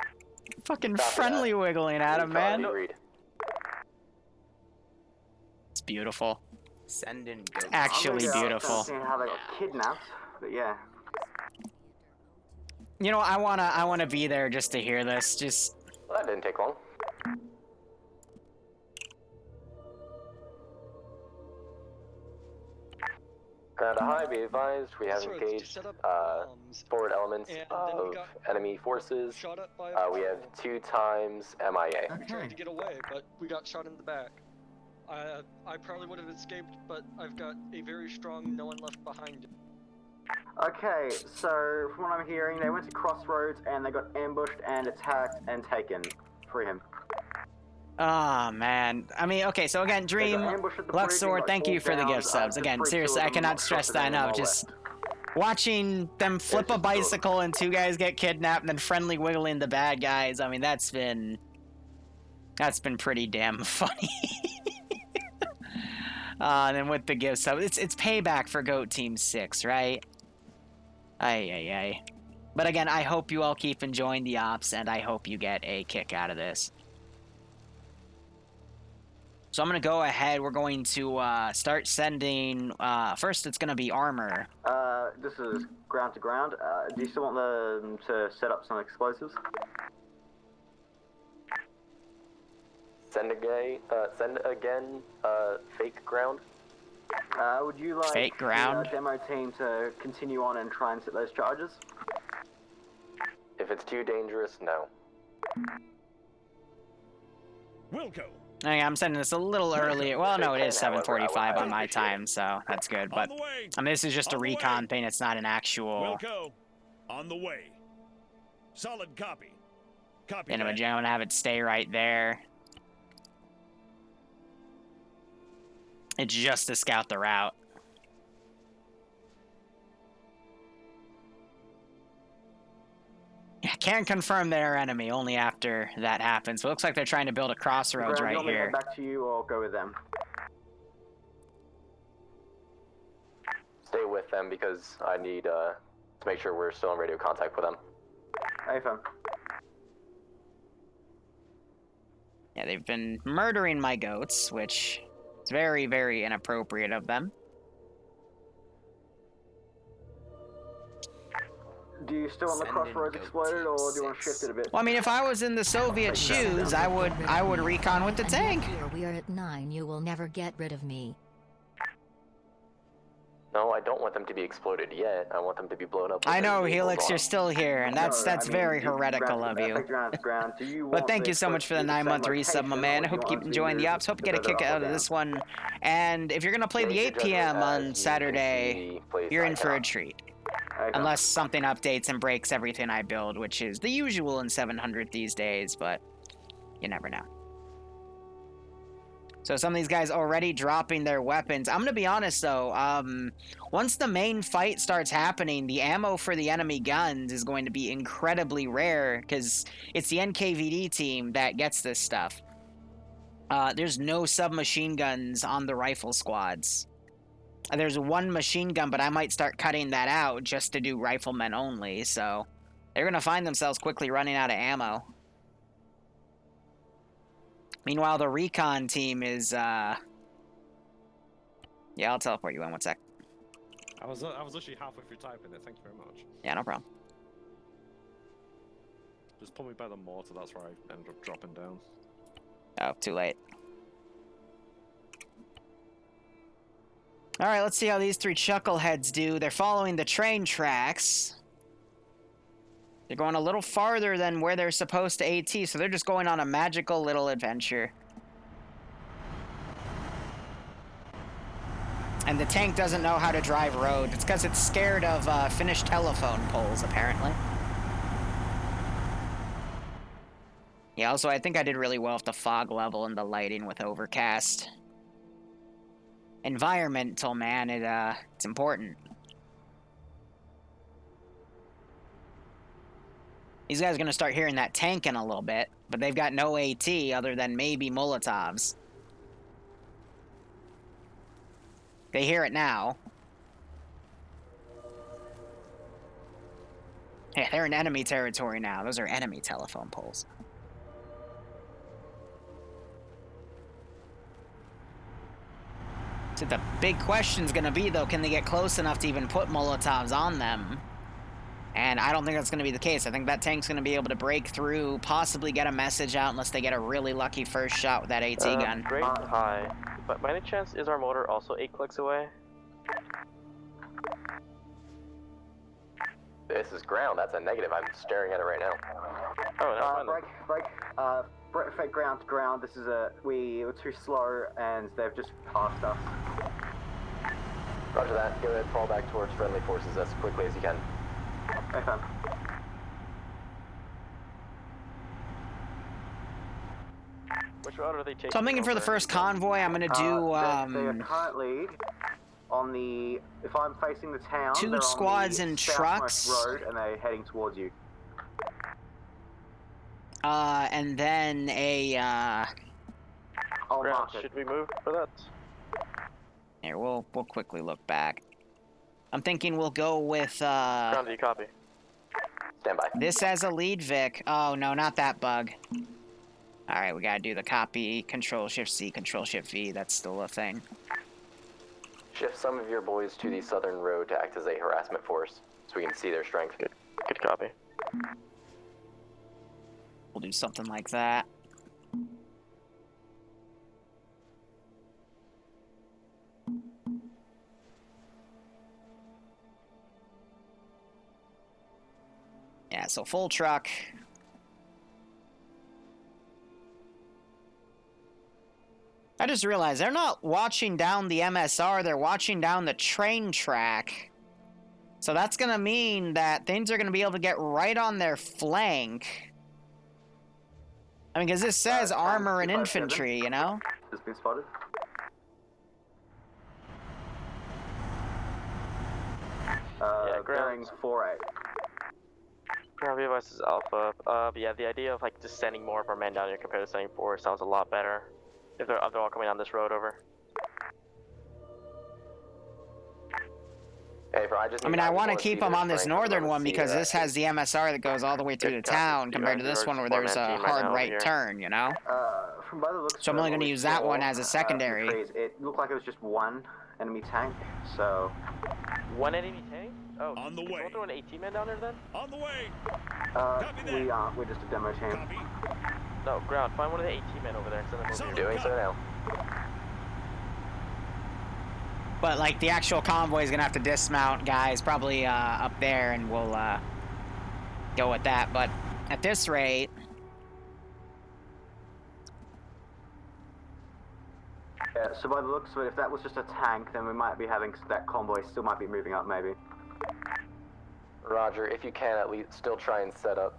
Fucking friendly wiggling at him, man. It's beautiful.
Send in
It's actually beautiful.
How they got kidnapped, but yeah.
You know, I wanna be there just to hear this. Just.
Well, that didn't take long. Ground to high, be advised, we have engaged forward elements of enemy forces. We have 2 times MIA.
We tried to get away, but we got shot in the back. I probably would have escaped, but I've got a very strong no one left behind.
Okay, so from what I'm hearing, they went to Crossroads and they got ambushed and attacked and taken. Free him.
Oh, man. I mean, okay, so again, Dream, Luxord, thank you for the gift subs. Again, seriously, I cannot stress that enough. Just watching them flip a bicycle and 2 guys get kidnapped and then friendly wiggling the bad guys, I mean, that's been pretty damn funny. And then with the gift sub, it's payback for Goat Team 6, right? Ay. But again, I hope you all keep enjoying the ops, and I hope you get a kick out of this. So I'm going to go ahead. We're going to start sending... first, it's going to be armor.
This is ground to ground. Do you still want them to set up some explosives?
Send again, fake ground.
Would you like
fake ground?
The demo team to continue on and try and set those charges?
If it's too dangerous, no.
Wilco.
Okay, I'm sending this a little earlier. Well, no, it is 7:45 on my time, so that's good. But I mean, this is just a recon thing. It's not an actual.
Wilco, on the way. Solid copy. Copy.
And I'm gonna have it stay right there. It's just to scout the route. I can't confirm they're enemy, only after that happens. So it looks like they're trying to build a crossroads right here.
Head back to you or go with them?
Stay with them because I need to make sure we're still in radio contact with them.
Hey, fam.
Yeah, they've been murdering my goats, which is very, very inappropriate of them.
Do you still want the crossroads exploded, or do you want to shift it a bit?
Well, I mean, if I was in the Soviet shoes, I would recon with the tank.
Here we are at 9. You will never get rid of me.
No, I don't want them to be exploded yet. I want them to be blown up.
I know, Helix, you're still here, and that's very heretical of you. But thank you so much for the 9-month resub, my man. I hope you keep enjoying the ops. Hope you get a kick out of this one. And if you're going to play the 8 p.m. on Saturday, you're in for a treat. Unless something updates and breaks everything I build, which is the usual in 700 these days, but you never know. So some of these guys already dropping their weapons. I'm going to be honest, though. Once the main fight starts happening, the ammo for the enemy guns is going to be incredibly rare, because it's the NKVD team that gets this stuff. There's no submachine guns on the rifle squads. There's one machine gun, but I might start cutting that out just to do riflemen only, so they're going to find themselves quickly running out of ammo. Meanwhile, the recon team is, yeah, I'll teleport you in 1 sec.
I was actually halfway through typing it, thank you very much.
Yeah, no problem.
Just put me by the mortar, that's where I ended up dropping down.
Oh, too late. Alright, let's see how these 3 chuckleheads do. They're following the train tracks. They're going a little farther than where they're supposed to AT, so they're just going on a magical little adventure. And the tank doesn't know how to drive road. It's because it's scared of Finnish telephone poles, apparently. Yeah, also, I think I did really well with the fog level and the lighting with overcast. Environmental, man, it's important. These guys are going to start hearing that tank in a little bit, but they've got no AT other than maybe Molotovs. They hear it now. Yeah, they're in enemy territory now. Those are enemy telephone poles. So the big question's gonna be, though, can they get close enough to even put Molotovs on them? And I don't think that's gonna be the case. I think that tank's gonna be able to break through, possibly get a message out, unless they get a really lucky first shot with that AT gun.
Great high. But by any chance, is our motor also 8 clicks away?
This is ground. That's a negative. I'm staring at it right now.
Oh, no.
Fake ground to ground. This is we were too slow and they've just passed us.
Roger that. Go ahead, fall back towards friendly forces as quickly as you can.
Okay.
Which route are they taking?
So I'm thinking for the first convoy, I'm gonna do,
They are currently on the, if I'm facing the town,
2 squads and trucks.
Road and they're heading towards you.
And then a,
I'll mark it.
Should we move for that?
Here, we'll quickly look back. I'm thinking we'll go with
Ground, do you copy?
Stand by.
this as a lead Vic. Oh no, not that bug. Alright, we gotta do the copy, Control-Shift-C, Control-Shift-V, that's still a thing.
Shift some of your boys to the southern road to act as a harassment force, so we can see their strength.
Good copy.
We'll do something like that. Yeah, so full truck. I just realized they're not watching down the MSR, they're watching down the train track. So that's gonna mean that things are gonna be able to get right on their flank. I mean, because this says armor and infantry, you know?
Has been spotted. Bearing 4-8.
Ground VOS is Alpha. But yeah, the idea of like just sending more of our men down here compared to sending 4 sounds a lot better. If they're all coming on this road over.
Hey, bro,
I want to keep them on this northern one because this has the MSR that goes all the way through the town compared to this one where there's a hard right turn, you know?
From by the looks
So I'm only going to use that one as a secondary.
It looked like it was just one enemy tank, so...
One enemy tank? Oh,
on the way.
We'll throw an 18 man down there then?
On the way.
We aren't. We're just a demo team.
Copy.
No, ground. Find one of the 18 men over there. Send them over here.
Doing so now.
But, like, the actual convoy is going to have to dismount, guys, probably up there, and we'll go with that. But at this rate...
Yeah, so by the looks of it, if that was just a tank, then we might be having that convoy still might be moving up, maybe.
Roger, if you can, at least still try and set up.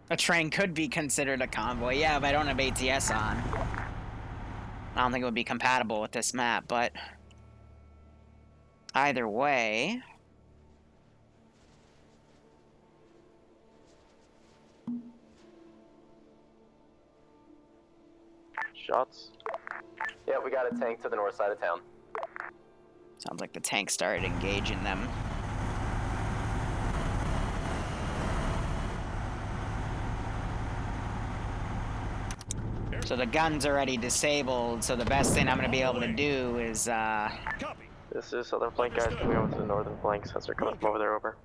A train could be considered a convoy, yeah, but I don't have ATS on. I don't think it would be compatible with this map, but... Either way...
Shots.
Yeah, we got a tank to the north side of town.
Sounds like the tank started engaging them. So the gun's already disabled, so the best thing I'm going to be able to do is,
This is southern flank guys coming over to the northern flank since they're coming from over there over.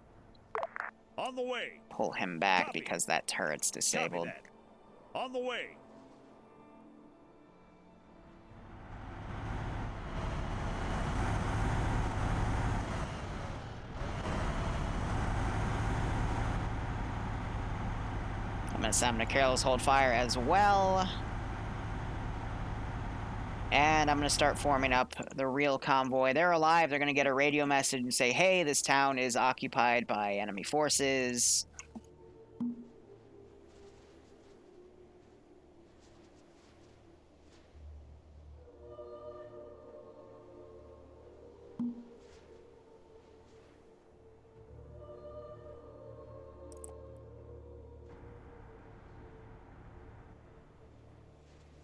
On the way.
Pull him back because that turret's disabled.
On the way.
I'm going to summon a careless hold fire as well. And I'm going to start forming up the real convoy. They're alive. They're going to get a radio message and say, hey, this town is occupied by enemy forces.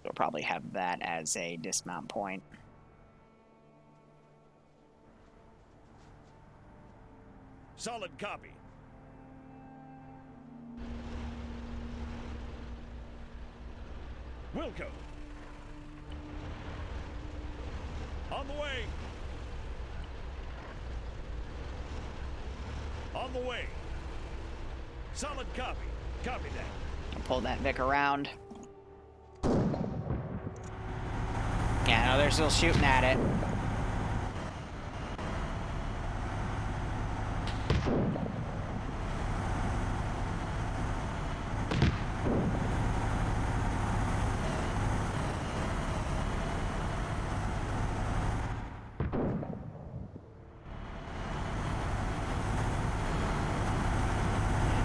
We'll probably have that as a dismount point.
Solid copy. Wilco. On the way. On the way. Solid copy. Copy that.
I'll pull that Vic around. Yeah, no, they're still shooting at it.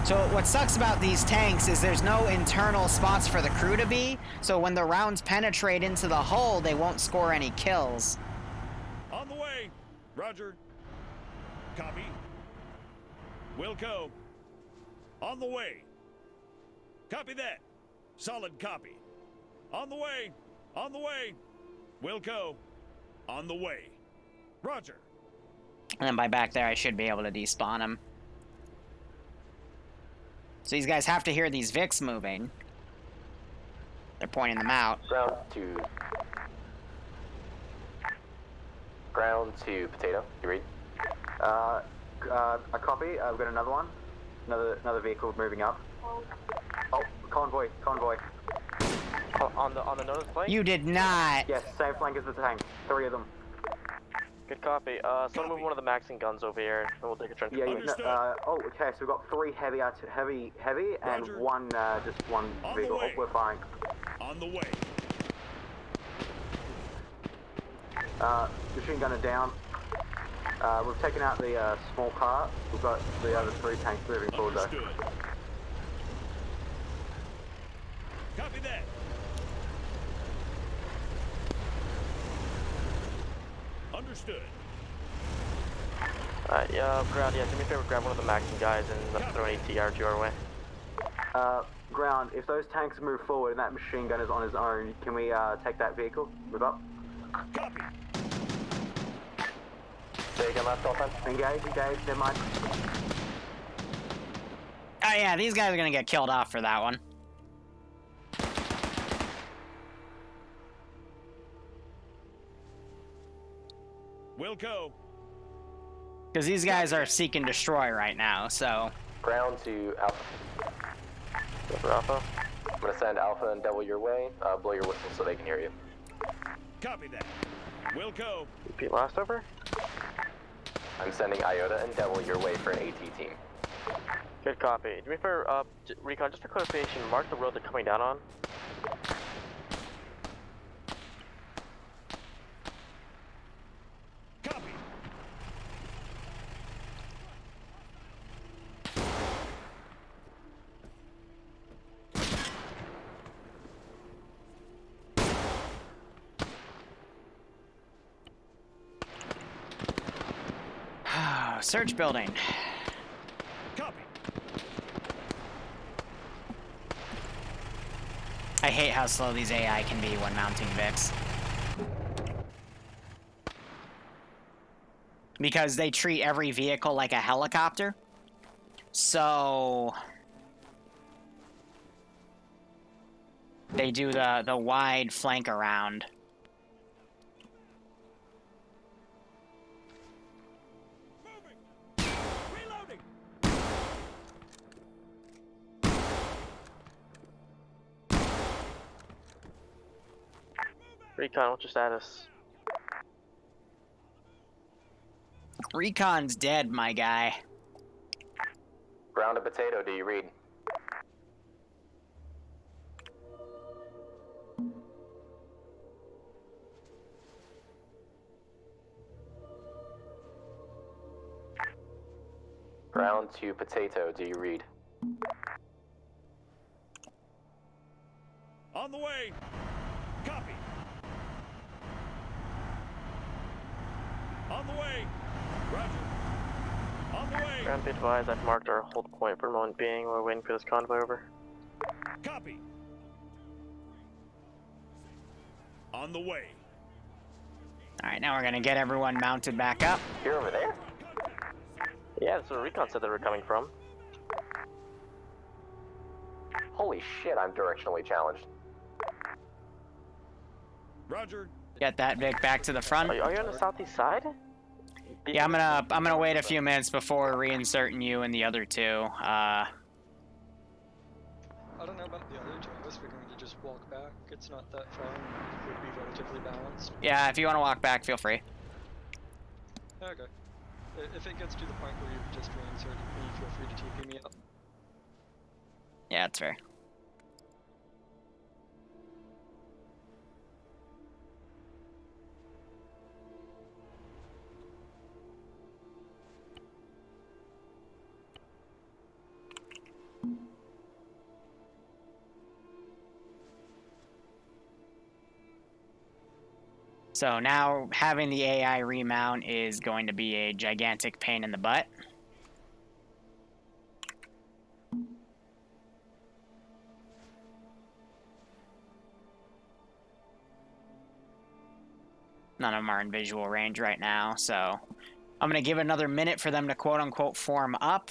So what sucks about these tanks is there's no internal spots for the crew to be, so when the rounds penetrate into the hull, they won't score any kills.
On the way. Roger. Copy. Wilco. On the way. Copy that. Solid copy. On the way. On the way. Wilco. On the way. Roger.
And then by back there, I should be able to despawn them. So these guys have to hear these Vics moving. They're pointing them out.
Ground to potato. You read?
A copy. I've got another one. Another vehicle moving up. Oh, convoy.
Oh, on the notice flank?
You did not.
Yes, same flank as the tank. 3 of them.
Good copy. Someone move one of the Maxing guns over here, and we'll take a trench.
Yeah. Oh, okay. So we've got 3 heavy, and
Roger.
one just one
On
vehicle.
the way.
We're firing.
On the way.
Machine gunner down. We've taken out the small part. We've got the other 3 tanks moving forward though.
Understood. Copy that. Understood.
Alright, ground, do me a favor, grab one of the Maxing guys and throw an ATR to our way.
Ground, if those tanks move forward and that machine gun is on his own, can we take that vehicle? Move up.
Copy.
Say again, last call time.
Engage, never mind.
Oh yeah, these guys are gonna get killed off for that one.
Wilco.
Because these guys are seek and destroy right now, so...
Ground to Alpha.
Go for Alpha.
I'm gonna send Alpha and Devil your way. Blow your whistle so they can hear you.
Copy that. Wilco.
Repeat last over.
I'm sending Iota and Devil your way for an AT team.
Good copy. Do me for Recon, just for clarification, mark the road they're coming down on.
Copy.
Search building.
Copy.
I hate how slow these AI can be when mounting Vics. Because they treat every vehicle like a helicopter. So... they do the wide flank around.
Reloading.
Recon, what's your status?
Recon's dead, my guy.
Ground to potato, do you read? Ground to potato, do you read?
On the way. Copy. On the way. Roger. On the way.
Ground, be advised, I've marked our hold point for the moment being. We're waiting for this convoy over.
Copy. On the way.
Alright, now we're gonna get everyone mounted back up.
You're over there?
Yeah, that's where Recon said they were coming from.
Holy shit, I'm directionally challenged.
Roger.
Get that Vic back to the front.
Are you on the southeast side?
Yeah, I'm gonna wait a few minutes before reinserting you and the other 2.
I don't know about the other 2. I was figuring to just walk back. It's not that far and it would be relatively balanced.
Yeah, if you want to walk back, feel free.
Okay. If it gets to the point where you've just reinserted me, feel free to TP me up.
Yeah, that's fair. So now having the AI remount is going to be a gigantic pain in the butt. None of them are in visual range right now, so I'm gonna give it another minute for them to quote-unquote form up.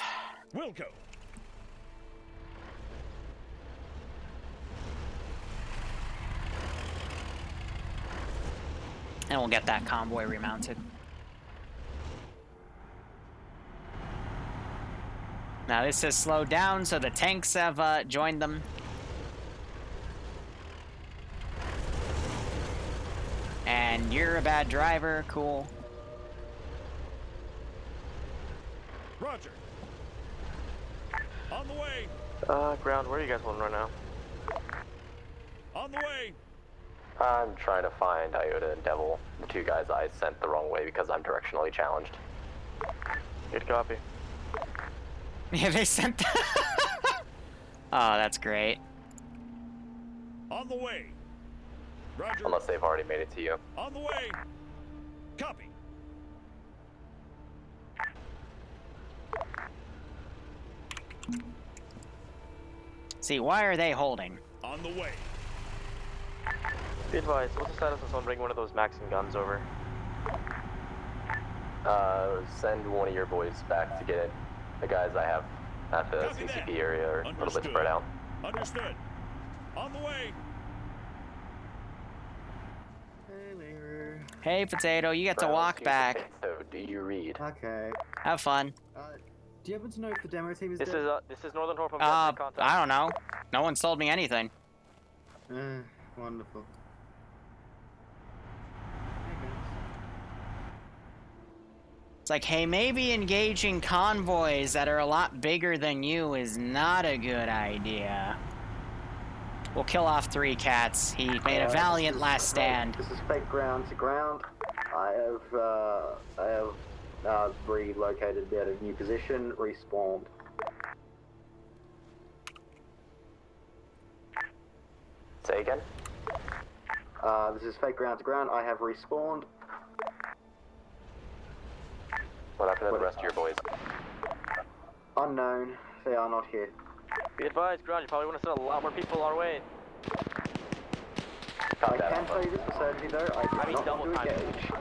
Wilco.
And we'll get that convoy remounted. Now this has slowed down, so the tanks have joined them. And you're a bad driver, cool.
Roger. On the way.
Ground, where are you guys holding right now?
On the way.
I'm trying to find Iota and Devil, the two guys I sent the wrong way because I'm directionally challenged.
Good copy.
Yeah, they sent that. Oh, that's great.
On the way. Roger.
Unless they've already made it to you.
On the way. Copy.
See, why are they holding?
On the way.
Be advised, what's the status of someone bringing one of those Maxim guns over?
Send one of your boys back to get it. The guys I have at the CCP area are a little bit spread out.
Understood. On the way.
Hey, Liru.
Hey, Potato, you get to walk back.
So, do you read?
Okay.
Have fun.
Do you happen to know if the demo team is
This
dead?
is Northern Horn from contact.
I don't know. No one's told me anything.
Wonderful.
It's like, hey, maybe engaging convoys that are a lot bigger than you is not a good idea. We'll kill off 3 cats. He made a valiant last stand.
This is fake ground to ground. I have relocated at a new position, respawned.
Say again?
This is fake ground to ground. I have respawned.
What happened to the rest of your boys?
Unknown. They are not here.
Be advised, ground, you probably want to send a lot more people our way.
I can tell you this for certainty though, I do not want to engage.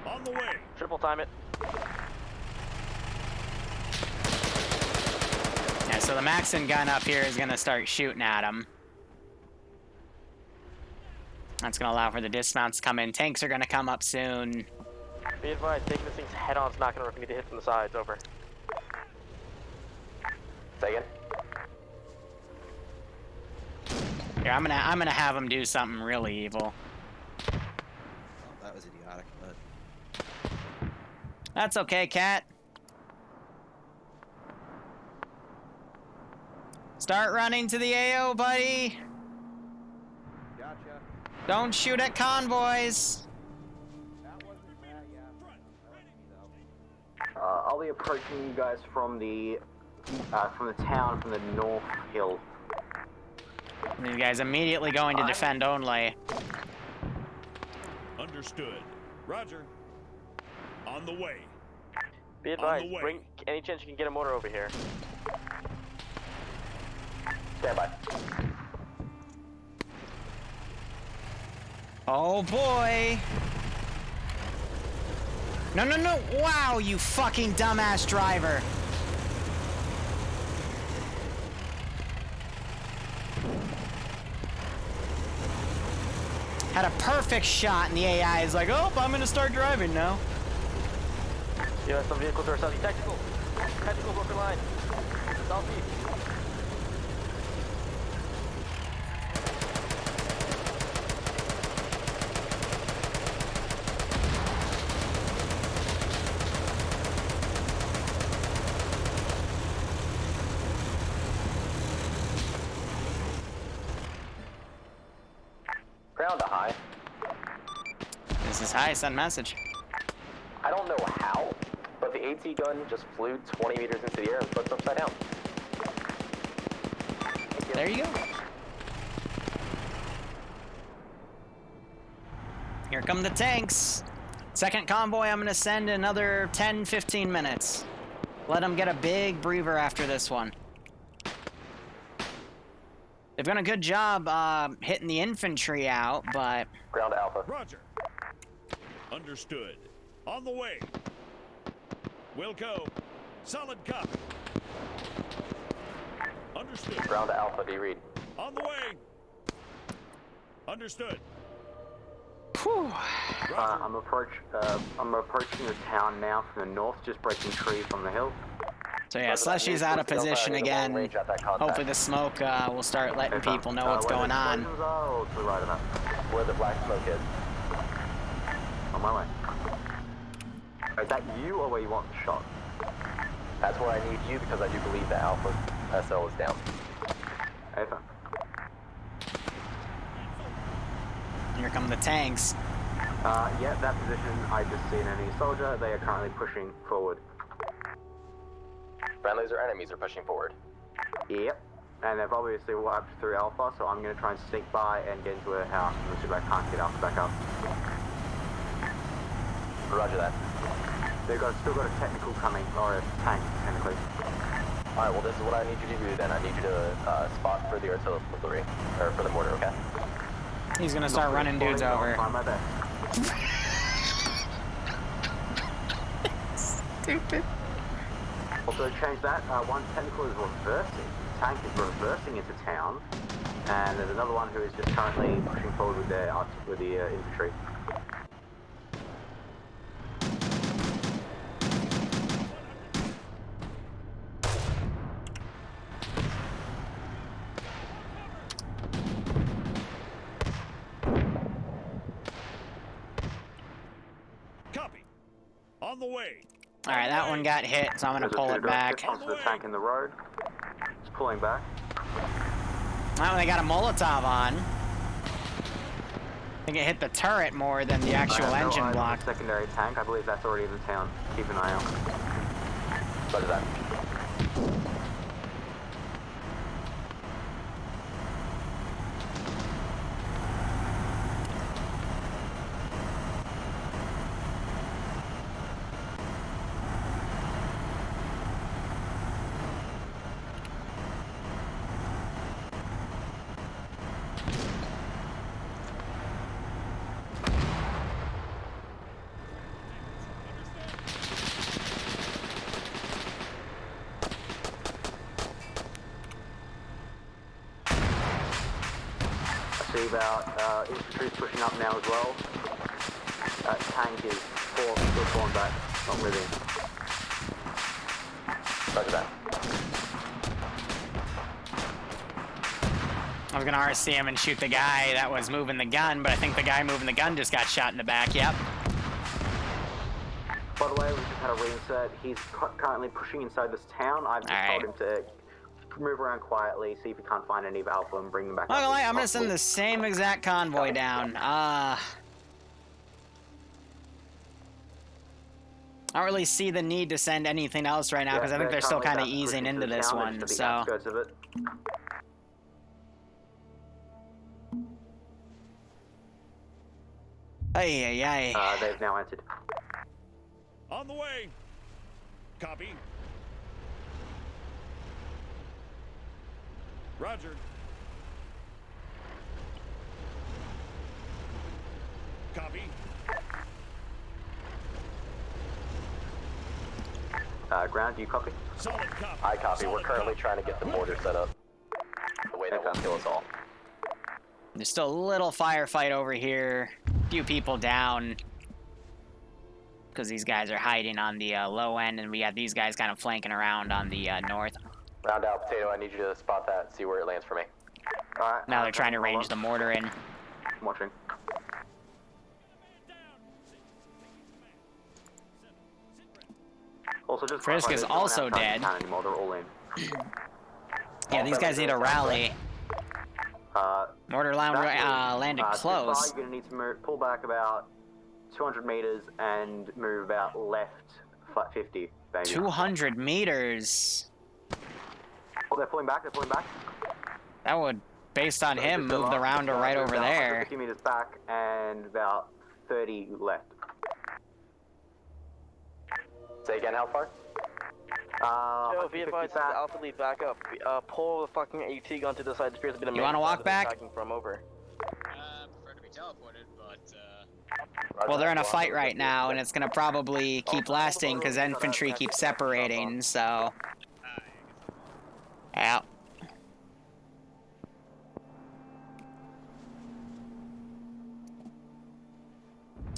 On the way.
Triple time it.
Yeah, so the Maxim gun up here is gonna start shooting at him. That's gonna allow for the dismounts to come in. Tanks are gonna come up soon.
Be advised, taking this thing's head on is not gonna work. We need to hit from the sides. Over.
Say again?
Here, I'm gonna have him do something really evil.
Oh, that was idiotic, but
That's okay, Cat. Start running to the AO, buddy.
gotcha.
Don't shoot at convoys.
I'll be approaching you guys from the town, from the north hill.
These guys immediately going to defend only.
Understood. Roger. On the way.
Be advised, bring any chance you can get a motor over here.
Stand by.
Oh boy. No, no, no. Wow, you fucking dumbass driver. Had a perfect shot, and the AI is like, oh, I'm gonna start driving now.
You have some vehicles to our southeast. Tactical. Tactical broken line. Southeast.
Ground to high.
This is high, send message.
I don't know how, but the AT gun just flew 20 meters into the air and flipped upside down.
There you go. Here come the tanks. Second convoy, I'm gonna send another 10-15 minutes. Let them get a big breather after this one. They've done a good job hitting the infantry out, but...
Ground Alpha.
Roger. Understood. On the way. Will go. Solid copy. Understood.
Ground Alpha, do you read?
On the way. Understood.
I'm approaching the town now from the north, just breaking trees on the hill.
So yeah, Slushy's out of position again. Hopefully the smoke will start letting people know what's going on.
To the right of that.
Where the black smoke is.
On my way. Is that you or where you want the shot?
That's where I need you because I do believe the Alpha SL is down.
Over.
Here come the tanks.
Yeah, that position, I just see an enemy soldier. They are currently pushing forward.
Friendlies or enemies are pushing forward.
Yep. And they've obviously wiped through Alpha, so I'm going to try and sneak by and get into a house and see if I can't get Alpha back up.
Roger that.
They've still got a technical coming, or a tank, technically.
Alright, well this is what I need you to do then. I need you to spot for the artillery, or for the mortar, okay?
He's going to start running dudes over.
Try my best.
Stupid.
Also change that, one technical is reversing. Tank is reversing into town, and there's another one who is just currently pushing forward with the infantry.
Copy. On the way.
Alright, that one got hit, so I'm gonna pull it back.
Onto the tank in the road. It's pulling back.
That one they got a Molotov on. I think it hit the turret more than the actual engine block.
Secondary tank, I believe that's already in the town. Keep an eye out.
What is that?
See about infantry's pushing up now as well. That tank is still falling back, not moving.
Roger that.
I was gonna RC him and shoot the guy that was moving the gun, but I think the guy moving the gun just got shot in the back, yep.
By the way, we just had a reinsert. He's currently pushing inside this town. I've just told him to move around quietly, see if we can't find any of Alpha and bring them back up.
I'm gonna send the same exact convoy down. I don't really see the need to send anything else right now because I think they're still kind of easing into this one, so...
They've now entered.
On the way. Copy. Roger. Copy.
Ground, do you copy?
Solid copy.
I copy. We're currently trying to get the mortar set up. The way that won't kill us all.
There's still a little firefight over here. A few people down. Because these guys are hiding on the low end, and we got these guys kind of flanking around on the north.
Round out, Potato. I need you to spot that, see where it lands for me.
Alright.
Now they're trying to range the mortar in.
I'm watching. Also, just
Frisk is also dead.
They're all in.
Yeah, these guys need a rally. Mortar landed close.
You're gonna need to pull back about 200 meters and move about left 50. Maybe.
200 meters.
Oh, they're pulling back. They're pulling back.
That would, based on him, move the rounder right over there.
50 meters back and about 30 left.
Say again, how far?
Joe, be advised, Alpha lead back up. Pull the fucking AT gun to the side. This appears to be the main.
You want to walk back?
Attacking from over.
Prefer to be teleported, but
Well, they're in a fight right now, and it's gonna probably keep lasting because infantry keeps separating. So, yeah.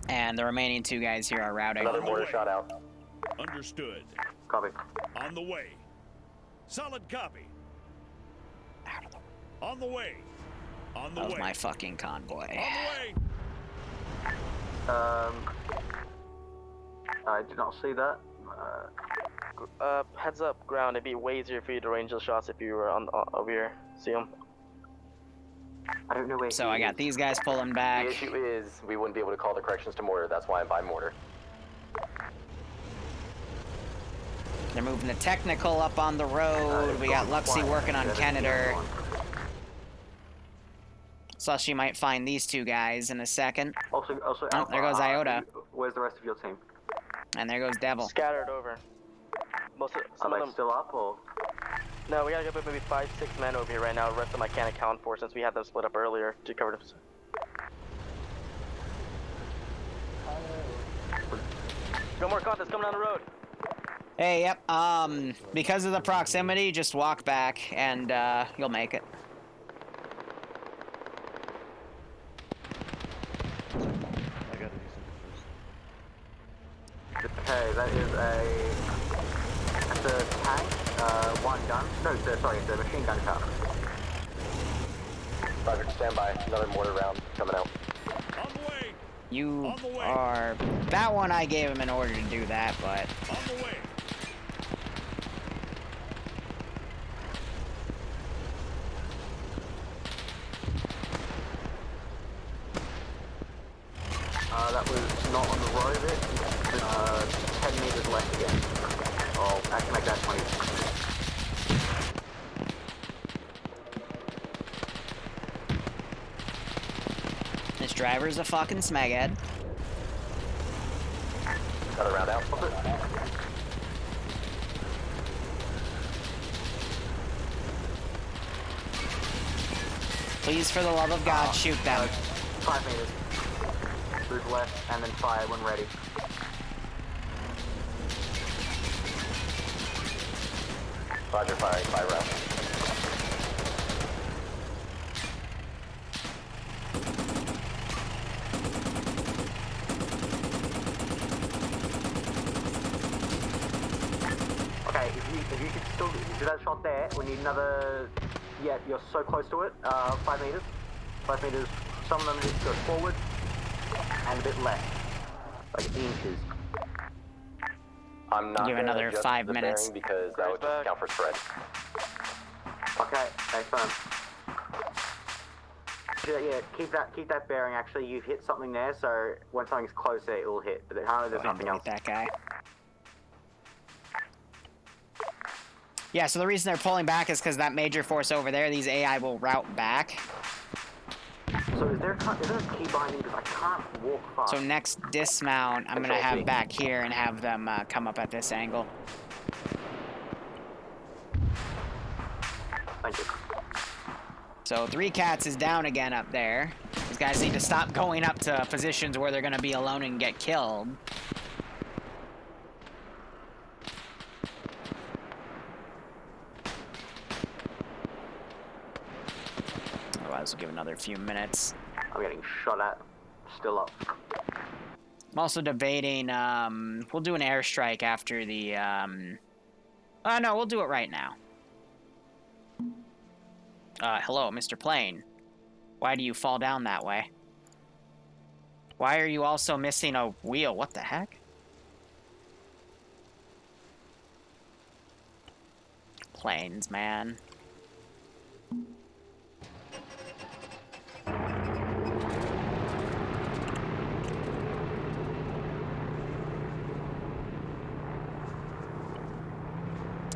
And the remaining two guys here are routing.
Another mortar shot out.
Understood.
Copy.
On the way. Solid copy. On the way. On the way.
Of my fucking convoy.
On the way.
I did not see that.
Heads up, ground. It'd be way easier for you to range those shots if you were on over here. See them?
I don't know where.
So I got these guys pulling back.
The issue is we wouldn't be able to call the corrections to mortar. That's why I'm by mortar.
They're moving the technical up on the road. We got Luxie working on Kenneter. So she might find these two guys in a second.
Also,
oh, there goes Iota.
Where's the rest of your team?
And there goes Devil.
Scattered over. Some of them
still up or?
No, we gotta get maybe 5-6 men over here right now. The rest of them I can't account for since we had them split up earlier to cover this. No more contest coming down the road.
Hey, yep. Because of the proximity, just walk back and you'll make it.
I gotta do something first.
Okay, that's a tank, one gun. No, sorry, it's a machine gun shot.
Roger, stand by. Another mortar round coming out.
On the way.
You are... That one I gave him in order to do that, but...
On the way.
That was not on the road of it. 10 meters left again. Oh, I can make that 20.
This driver's a fucking smeghead.
Got a round out.
Please, for the love of God, shoot them.
5 meters. Move left and then fire when ready.
Roger, firing 5 rounds.
Okay, if you could still do that shot there, we need another. Yeah, you're so close to it. 5 meters. 5 meters. Some of them just go forward and a bit left, like inches.
I'm not
give
gonna
another
adjust
5
the
minutes.
bearing because that would just count for spread.
Okay, thanks, man. Yeah, keep that bearing. Actually, you've hit something there, so when something's closer, it will hit. But apparently, there's nothing else.
That guy. Yeah, so the reason they're pulling back is because that major force over there, these AI will route back.
So is there a key binding? Because I can't walk fast.
So next dismount, I'm gonna have back here and have them come up at this angle.
Thank you.
So 3 cats is down again up there. These guys need to stop going up to positions where they're gonna be alone and get killed. Otherwise, we'll give another few minutes.
I'm getting shot at. Still up.
I'm also debating, we'll do an airstrike after the, no, we'll do it right now. Hello, Mr. Plane. Why do you fall down that way? Why are you also missing a wheel? What the heck? Planes, man.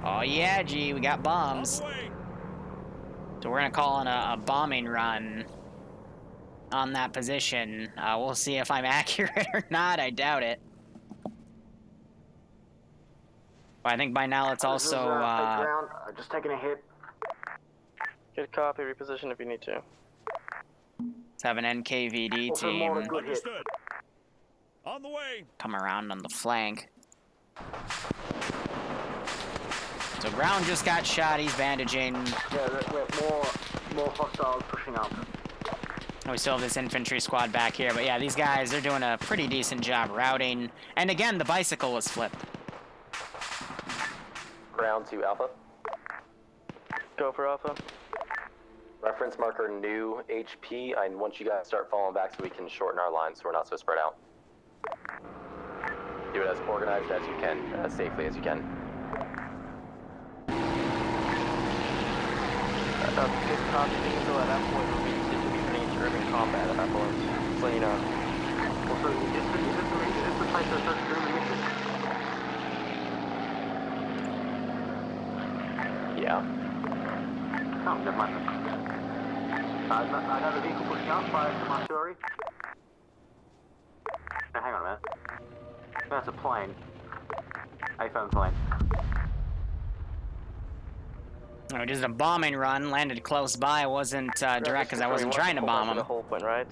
Oh yeah, G, we got bombs. So we're gonna call in a bombing run on that position. We'll see if I'm accurate or not. I doubt it. I think by now it's
This is,
also,
fake ground. Just taking a hit.
Good copy, reposition if you need to.
let's have an NKVD
Also,
team
more good hit.
Understood. On the way.
come around on the flank. So ground just got shot, he's bandaging.
Yeah, more hostiles pushing up.
We still have this infantry squad back here, but yeah, these guys, they're doing a pretty decent job routing. And again, the bicycle was flipped.
Ground to Alpha.
Go for Alpha.
Reference marker new HP. I want you guys to start falling back so we can shorten our lines so we're not so spread out. Do it as organized as you can, as safely as you can.
Good copy, so at that point we'll be putting into urban combat at that point. So you know.
Also, is this the place that's supposed to do the mission?
Yeah.
Oh, never mind. Another vehicle pushing up by some artillery. No, hang on a minute. That's a plane. A-phone plane.
We just a bombing run, landed close by. It wasn't direct because I wasn't trying to bomb
The
them.
whole point, right?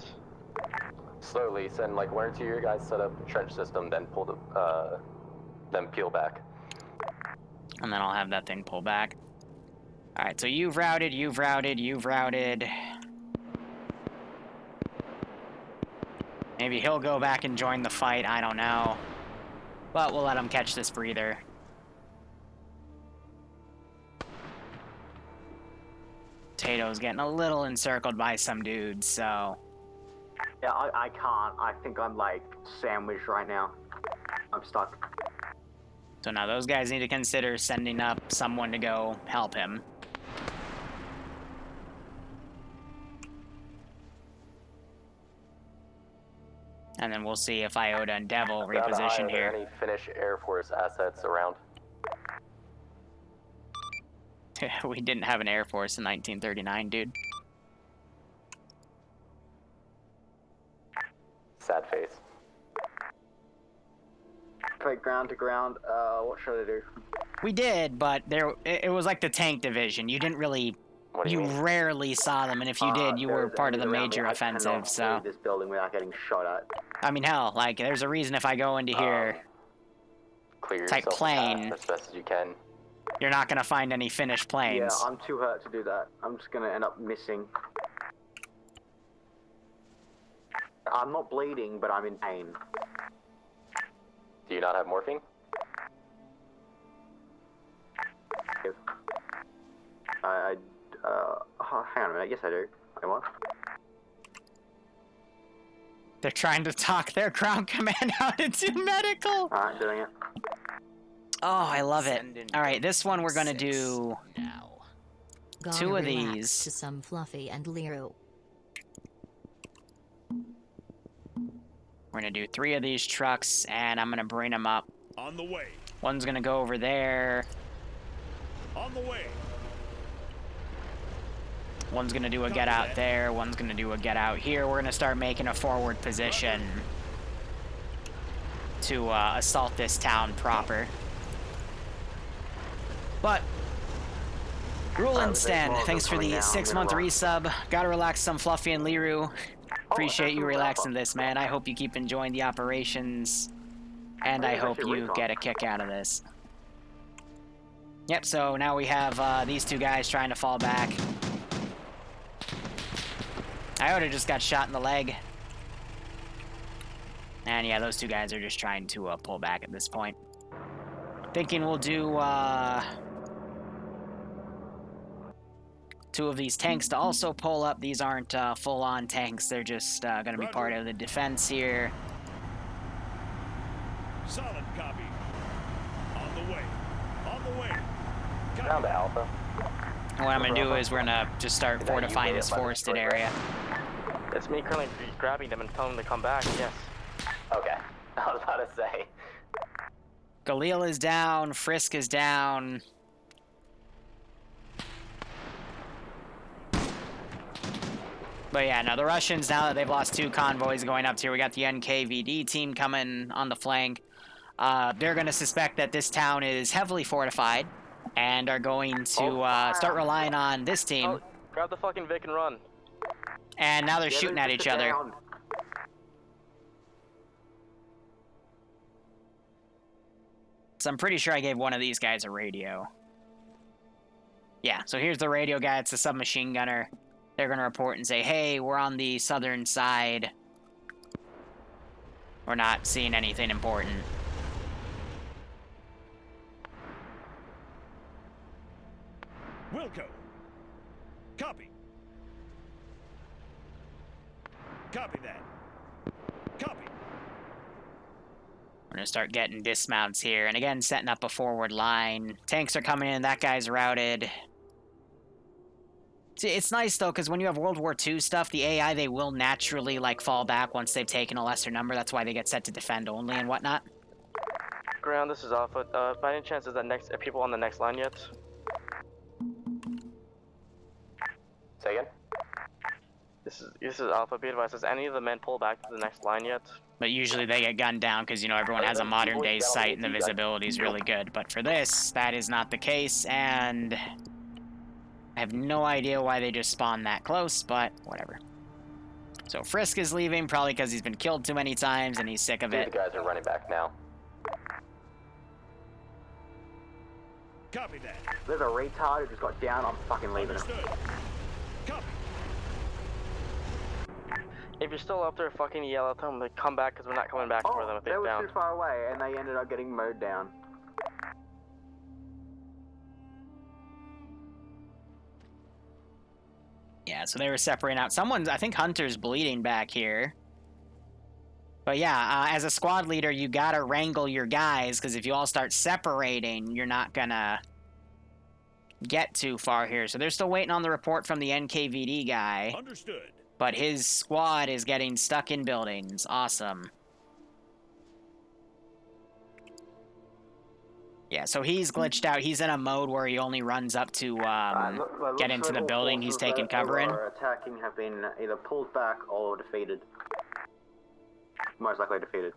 Slowly send like 1 or 2 of your guys set up a trench system, then pull the then peel back.
And then I'll have that thing pull back. Alright, so you've routed, you've routed, you've routed. Maybe he'll go back and join the fight, I don't know. But we'll let him catch this breather. Tato's getting a little encircled by some dudes, so...
Yeah, I can't. I think I'm, like, sandwiched right now. I'm stuck.
So now those guys need to consider sending up someone to go help him. And then we'll see if Iota and Devil reposition here.
Any Finnish Air Force assets around?
We didn't have an Air Force in 1939, dude.
Sad face.
Fake ground to ground. What should I do?
We did, but it was like the tank division. You didn't really... You rarely saw them, and if you did, you were part of the major offensive, so...
This building without getting shot at.
I mean, hell, like, there's a reason if I go into here, type plane,
as best as you can.
You're not gonna find any Finnish planes.
Yeah, I'm too hurt to do that. I'm just gonna end up missing. I'm not bleeding, but I'm in pain.
Do you not have morphine?
Hang on a minute. Yes, I do. Wait, what?
They're trying to talk their ground command out into medical.
Alright, doing it.
Oh, I love it. Alright, this one we're gonna do
now.
2 of these.
To some Fluffy and Liru.
We're gonna do 3 of these trucks, and I'm gonna bring them up.
On the way.
One's gonna go over there.
On the way.
One's gonna do a get out there. One's gonna do a get out here. We're gonna start making a forward position to assault this town proper. But Rulinstan, thanks for the 6-month resub. Gotta relax some Fluffy and Liru. Appreciate you relaxing this, man. I hope you keep enjoying the operations, and I hope you get a kick out of this. Yep, so now we have these 2 guys trying to fall back. Iota just got shot in the leg. And yeah, those 2 guys are just trying to pull back at this point. Thinking we'll do 2 of these tanks to also pull up. These aren't full-on tanks. They're just going to be part of the defense here.
Solid copy. On the way. On the way.
Down to Alpha.
What I'm going to do is we're going to just start fortifying this forested area.
It's me currently grabbing them and telling them to come back, yes.
Okay. I was about to say.
Galil is down. Frisk is down. But yeah, no, the Russians, now that they've lost 2 convoys going up here, we got the NKVD team coming on the flank. they're going to suspect that this town is heavily fortified and are going to start relying on this team.
Oh, grab the fucking Vic and run.
And now they're shooting at each other. So I'm pretty sure I gave one of these guys a radio. Yeah, so here's the radio guy. It's a submachine gunner. They're going to report and say, hey, we're on the southern side. We're not seeing anything important.
Wilco. Copy. Copy that. Copy.
We're going to start getting dismounts here. And again, setting up a forward line. Tanks are coming in. That guy's routed. See, it's nice, though, because when you have World War II stuff, the AI, they will naturally, like, fall back once they've taken a lesser number. That's why they get set to defend only and whatnot.
Ground, this is Alpha. By any chance, is that are people on the next line yet?
Say again?
This is Alpha. Be advised, has any of the men pulled back to the next line yet?
But usually they get gunned down because, you know, everyone has a modern-day sight and the visibility is really good. But for this, that is not the case, and I have no idea why they just spawned that close, but whatever. So Frisk is leaving, probably because he's been killed too many times and he's sick of it.
The guys are running back now.
Copy that.
There's a retard who just got down. I'm fucking leaving him.
Copy.
If you're still up there, fucking yell at them to come back because we're not coming back for them if
They
they're
were
down.
too far away and they ended up getting mowed down.
Yeah, so they were separating out. I think Hunter's bleeding back here. But yeah, as a squad leader, you gotta wrangle your guys, because if you all start separating, you're not gonna get too far here. So they're still waiting on the report from the NKVD guy.
Understood.
But his squad is getting stuck in buildings. Awesome. Yeah, so he's glitched out. He's in a mode where he only runs up to get into the building he's taking cover in.
Attacking have been either pulled back or defeated. Most likely defeated.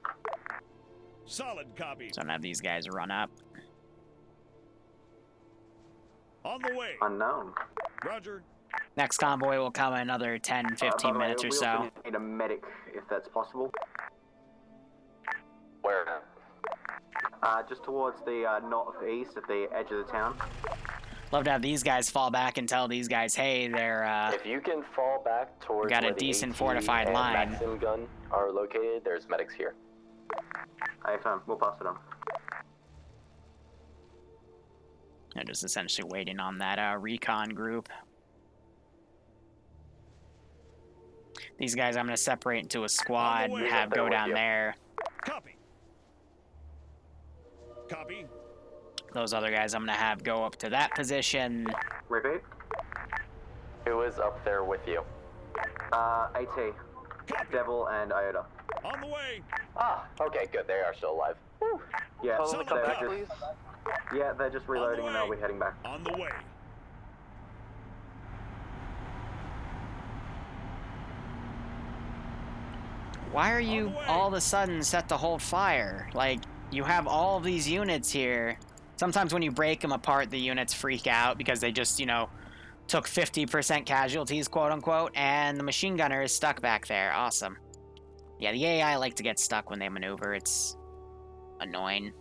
Solid copy.
So I'm gonna have these guys run up.
On the way.
Unknown.
Roger.
Next convoy will come in another 10, 15 minutes or so.
We need a medic, if that's possible.
Where?
Just towards the northeast at the edge of the town.
Love to have these guys fall back and tell these guys, hey, they're
if you can fall back towards
got a
where the
decent
AT
fortified
and
line.
Maxim gun are located, there's medics here.
AFM, we'll pass it on.
They're just essentially waiting on that recon group. These guys I'm going to separate into a squad and have go down there.
Copy. Copy.
Those other guys I'm going to have go up to that position.
Repeat.
Who is up there with you?
AT.
Copy.
Devil and Iota.
On the way.
Ah, okay, good. They are still alive. Whew.
Yeah,
Solid
they're
back,
just,
please.
yeah, they're just reloading and they'll be heading back.
On the way.
Why are you all of a sudden set to hold fire? Like, you have all of these units here. Sometimes when you break them apart, the units freak out because they just, you know, took 50% casualties, quote unquote, and the machine gunner is stuck back there. Awesome. Yeah, the AI like to get stuck when they maneuver. It's annoying.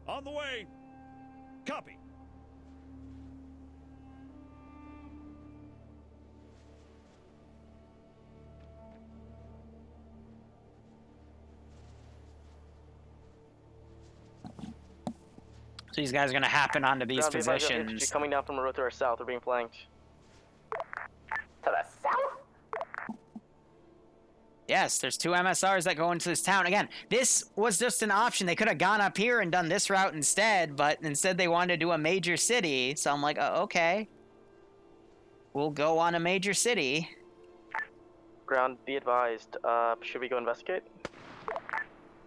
On the way. Copy.
So these guys are going to happen onto these positions.
Infantry coming down from a road to our south. We're being flanked.
To the south?
Yes, there's 2 MSRs that go into this town. Again, this was just an option. They could have gone up here and done this route instead, but instead they wanted to do a major city. So I'm like, oh, okay. We'll go on a major city.
Ground, be advised. Should we go investigate?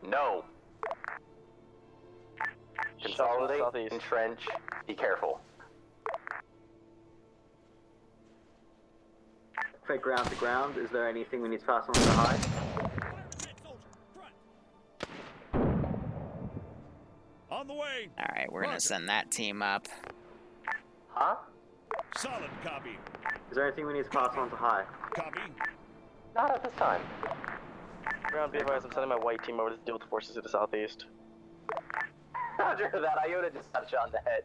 No. Consolidate,
Southeast.
entrench, be careful.
for ground to ground. Is there anything we need to pass on to high?
On the way.
All right, we're gonna send that team up.
Huh?
Solid copy.
Is there anything we need to pass on to high?
Copy.
Not at this time.
Ground, be advised, I'm sending my white team over to deal with the forces to the southeast.
Roger that. Iota just got shot in the head.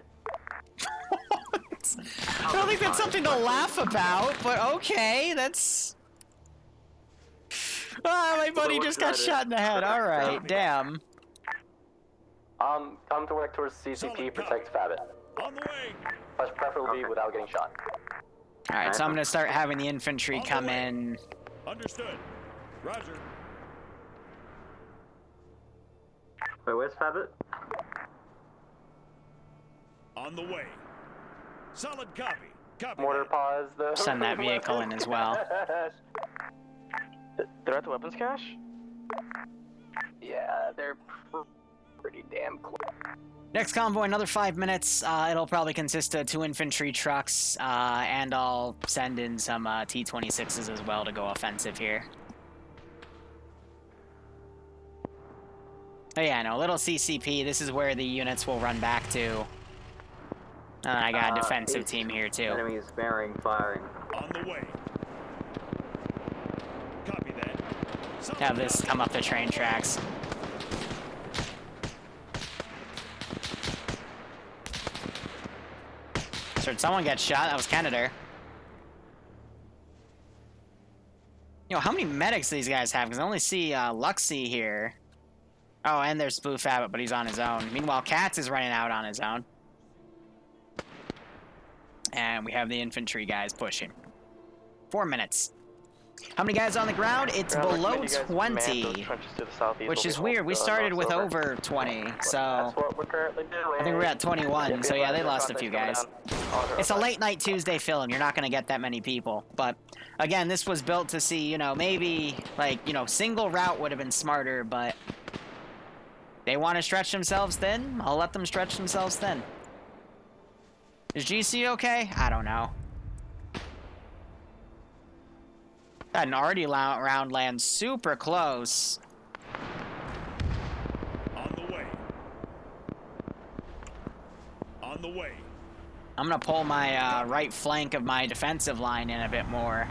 I don't think that's something to laugh about, but okay, that's... Ah, my buddy just got shot in the head. All right, damn.
Come to work towards CCP, protect Fabit.
On the way.
Preferably without getting shot.
All right, so I'm gonna start having the infantry come in.
Understood. Roger.
Wait, where's Fabit?
On the way. Solid copy. Copy.
Mortar pause, though.
Send that vehicle in as well.
They're at the weapons cache?
Yeah, they're pretty damn close.
Next convoy, another 5 minutes. It'll probably consist of 2 infantry trucks, and I'll send in some T-26s as well to go offensive here. Oh yeah, no, little CCP. This is where the units will run back to. I got a defensive team here too.
Enemies bearing firing.
On the way. Copy that.
Have this come up the train tracks. So did someone get shot? That was Canada. Yo, how many medics do these guys have? Because I only see Luxie here. Oh, and there's Spoof Abbott, but he's on his own. Meanwhile, Katz is running out on his own. And we have the infantry guys pushing. 4 minutes. How many guys on the ground? It's below 20, which is weird. We started with over 20, so
That's what we're currently doing.
I think we're at 21, so yeah, they lost a few guys. It's a late night Tuesday film. You're not going to get that many people. But again, this was built to see, you know, maybe, like, you know, single route would have been smarter, but they want to stretch themselves thin. I'll let them stretch themselves thin. Is GC okay? I don't know. That an arty round lands super close.
On the way. On the way.
I'm gonna pull my right flank of my defensive line in a bit more.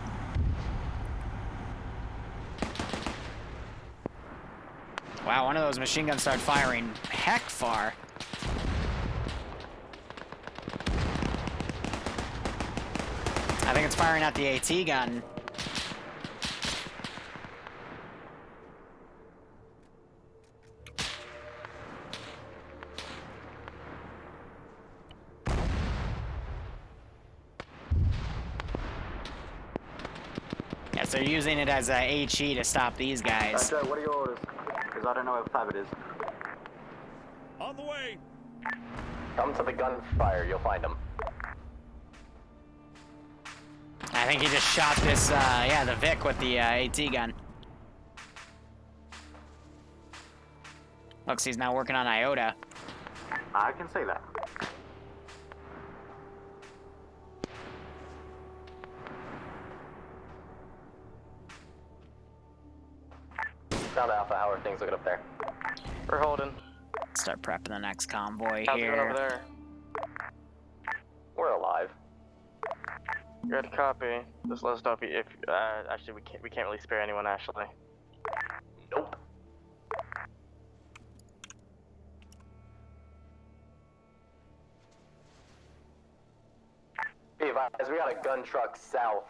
Wow, one of those machine guns started firing heck far. I think it's firing at the AT gun. Yes, they're using it as a HE to stop these guys.
Joe, what are your orders? Because I don't know where Fabit is.
On the way.
Come to the gunfire, you'll find him.
I think he just shot this, yeah, the Vic with the AT gun. Looks he's now working on Iota.
I can say that.
Down to Alpha, how are things looking up there?
We're holding.
Start prepping the next convoy
How's it
here.
going over there?
We're alive.
Good copy. Just let us know if actually we can't really spare anyone actually.
Nope. Be advised, we got a gun truck south.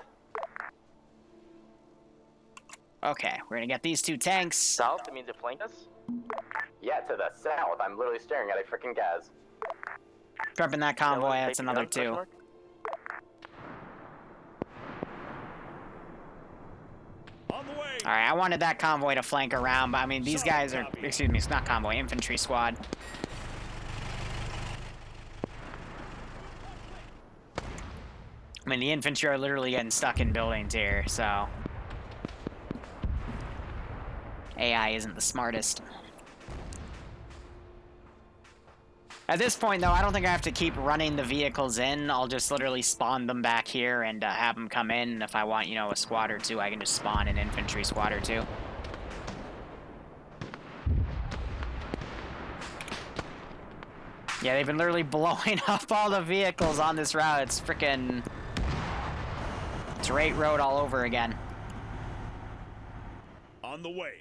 Okay, we're gonna get these 2 tanks.
South? It means it flanked us?
Yeah, to the south. I'm literally staring at a freaking gas.
Prepping that convoy, that's another 2. Alright, I wanted that convoy to flank around, but I mean, these guys are, excuse me, it's not convoy, infantry squad. I mean, the infantry are literally getting stuck in buildings here, so AI isn't the smartest. At this point, though, I don't think I have to keep running the vehicles in. I'll just literally spawn them back here and have them come in. And if I want, you know, a squad or two, I can just spawn an infantry squad or two. Yeah, they've been literally blowing up all the vehicles on this route. It's frickin'... It's Rate Road all over again.
On the way.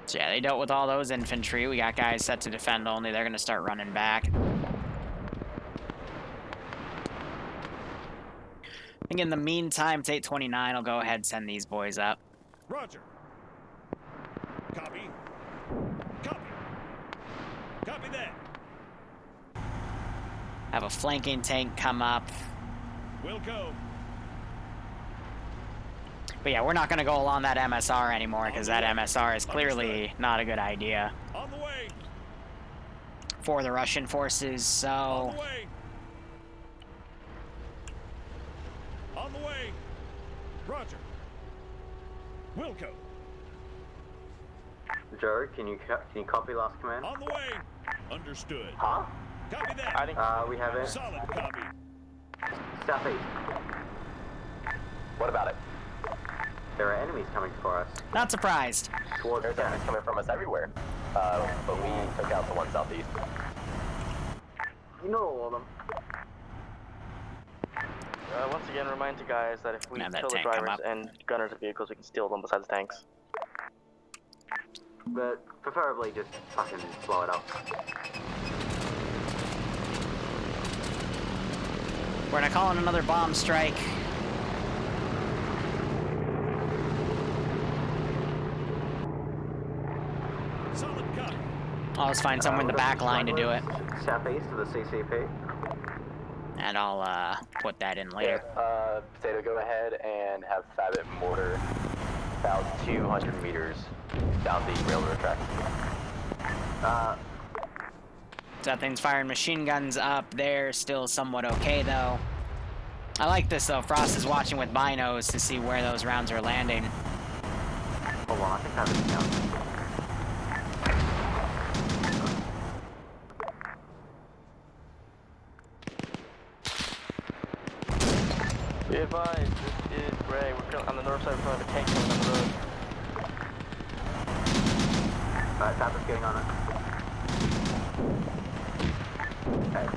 So yeah, they dealt with all those infantry. We got guys set to defend only. They're gonna start running back. I think in the meantime, it's 8:29. I'll go ahead and send these boys up.
Roger. Copy. Copy. Copy that.
Have a flanking tank come up.
We'll go.
But yeah, we're not going to go along that MSR anymore because that MSR is clearly not a good idea
On the way.
for the Russian forces, so...
On the way. On the way. Roger. Wilco.
Joe, can you copy last command?
On the way. Understood.
Huh?
Copy that.
We have it.
Solid copy.
Southeast.
What about it?
There are enemies coming for us.
Not surprised.
Towards
There's enemies coming from us everywhere. But we took out the one southeast.
You know all of them.
Once again, remind you guys that if we kill the drivers and gunners of vehicles, we can steal them besides tanks.
But preferably just fucking blow it up.
We're going to call in another bomb strike.
Solid copy.
I'll just find someone in the back line to do it.
Southeast of the CCP.
And I'll put that in later.
Yeah, Potato, go ahead and have Fabit mortar about 200 meters down the railroad track.
That thing's firing machine guns up. They're still somewhat okay, though. I like this, though. Frost is watching with binos to see where those rounds are landing.
Hold on, I think I have it down.
Be advised, this is Gray. We're on the north side of a tank coming down the road.
Alright, Tapper's getting on it. Okay.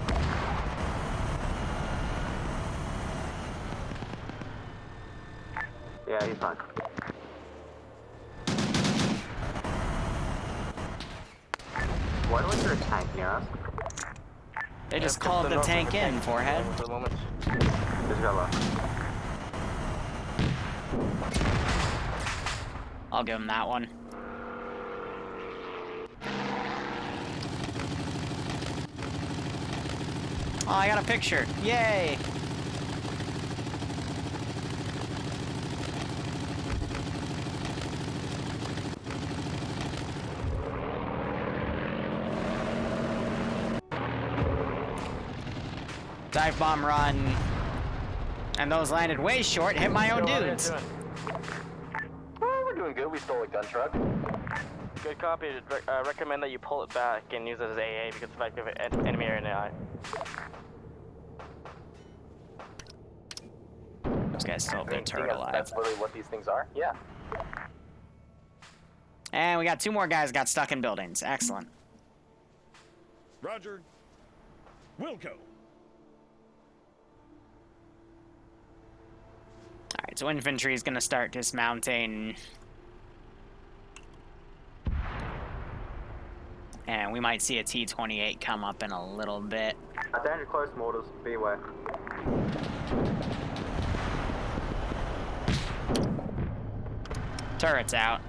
Yeah, he's fine. Why do I hear a tank near us?
They just called the tank in, Forehead.
For the moment.
Just go left.
I'll give him that one. Oh, I got a picture. Yay! Dive bomb run. And those landed way short, hit my own dudes.
Oh, we're doing good. We stole a gun truck.
Good copy. Recommend that you pull it back and use it as AA because it's effective enemy area in the eye.
Those guys still have their turret alive.
That's literally what these things are? Yeah.
And we got 2 more guys got stuck in buildings. Excellent.
Roger. Wilco.
Alright, so infantry is going to start dismounting. And we might see a T-28 come up in a little bit.
Danger close mortars, beware.
Turret's out.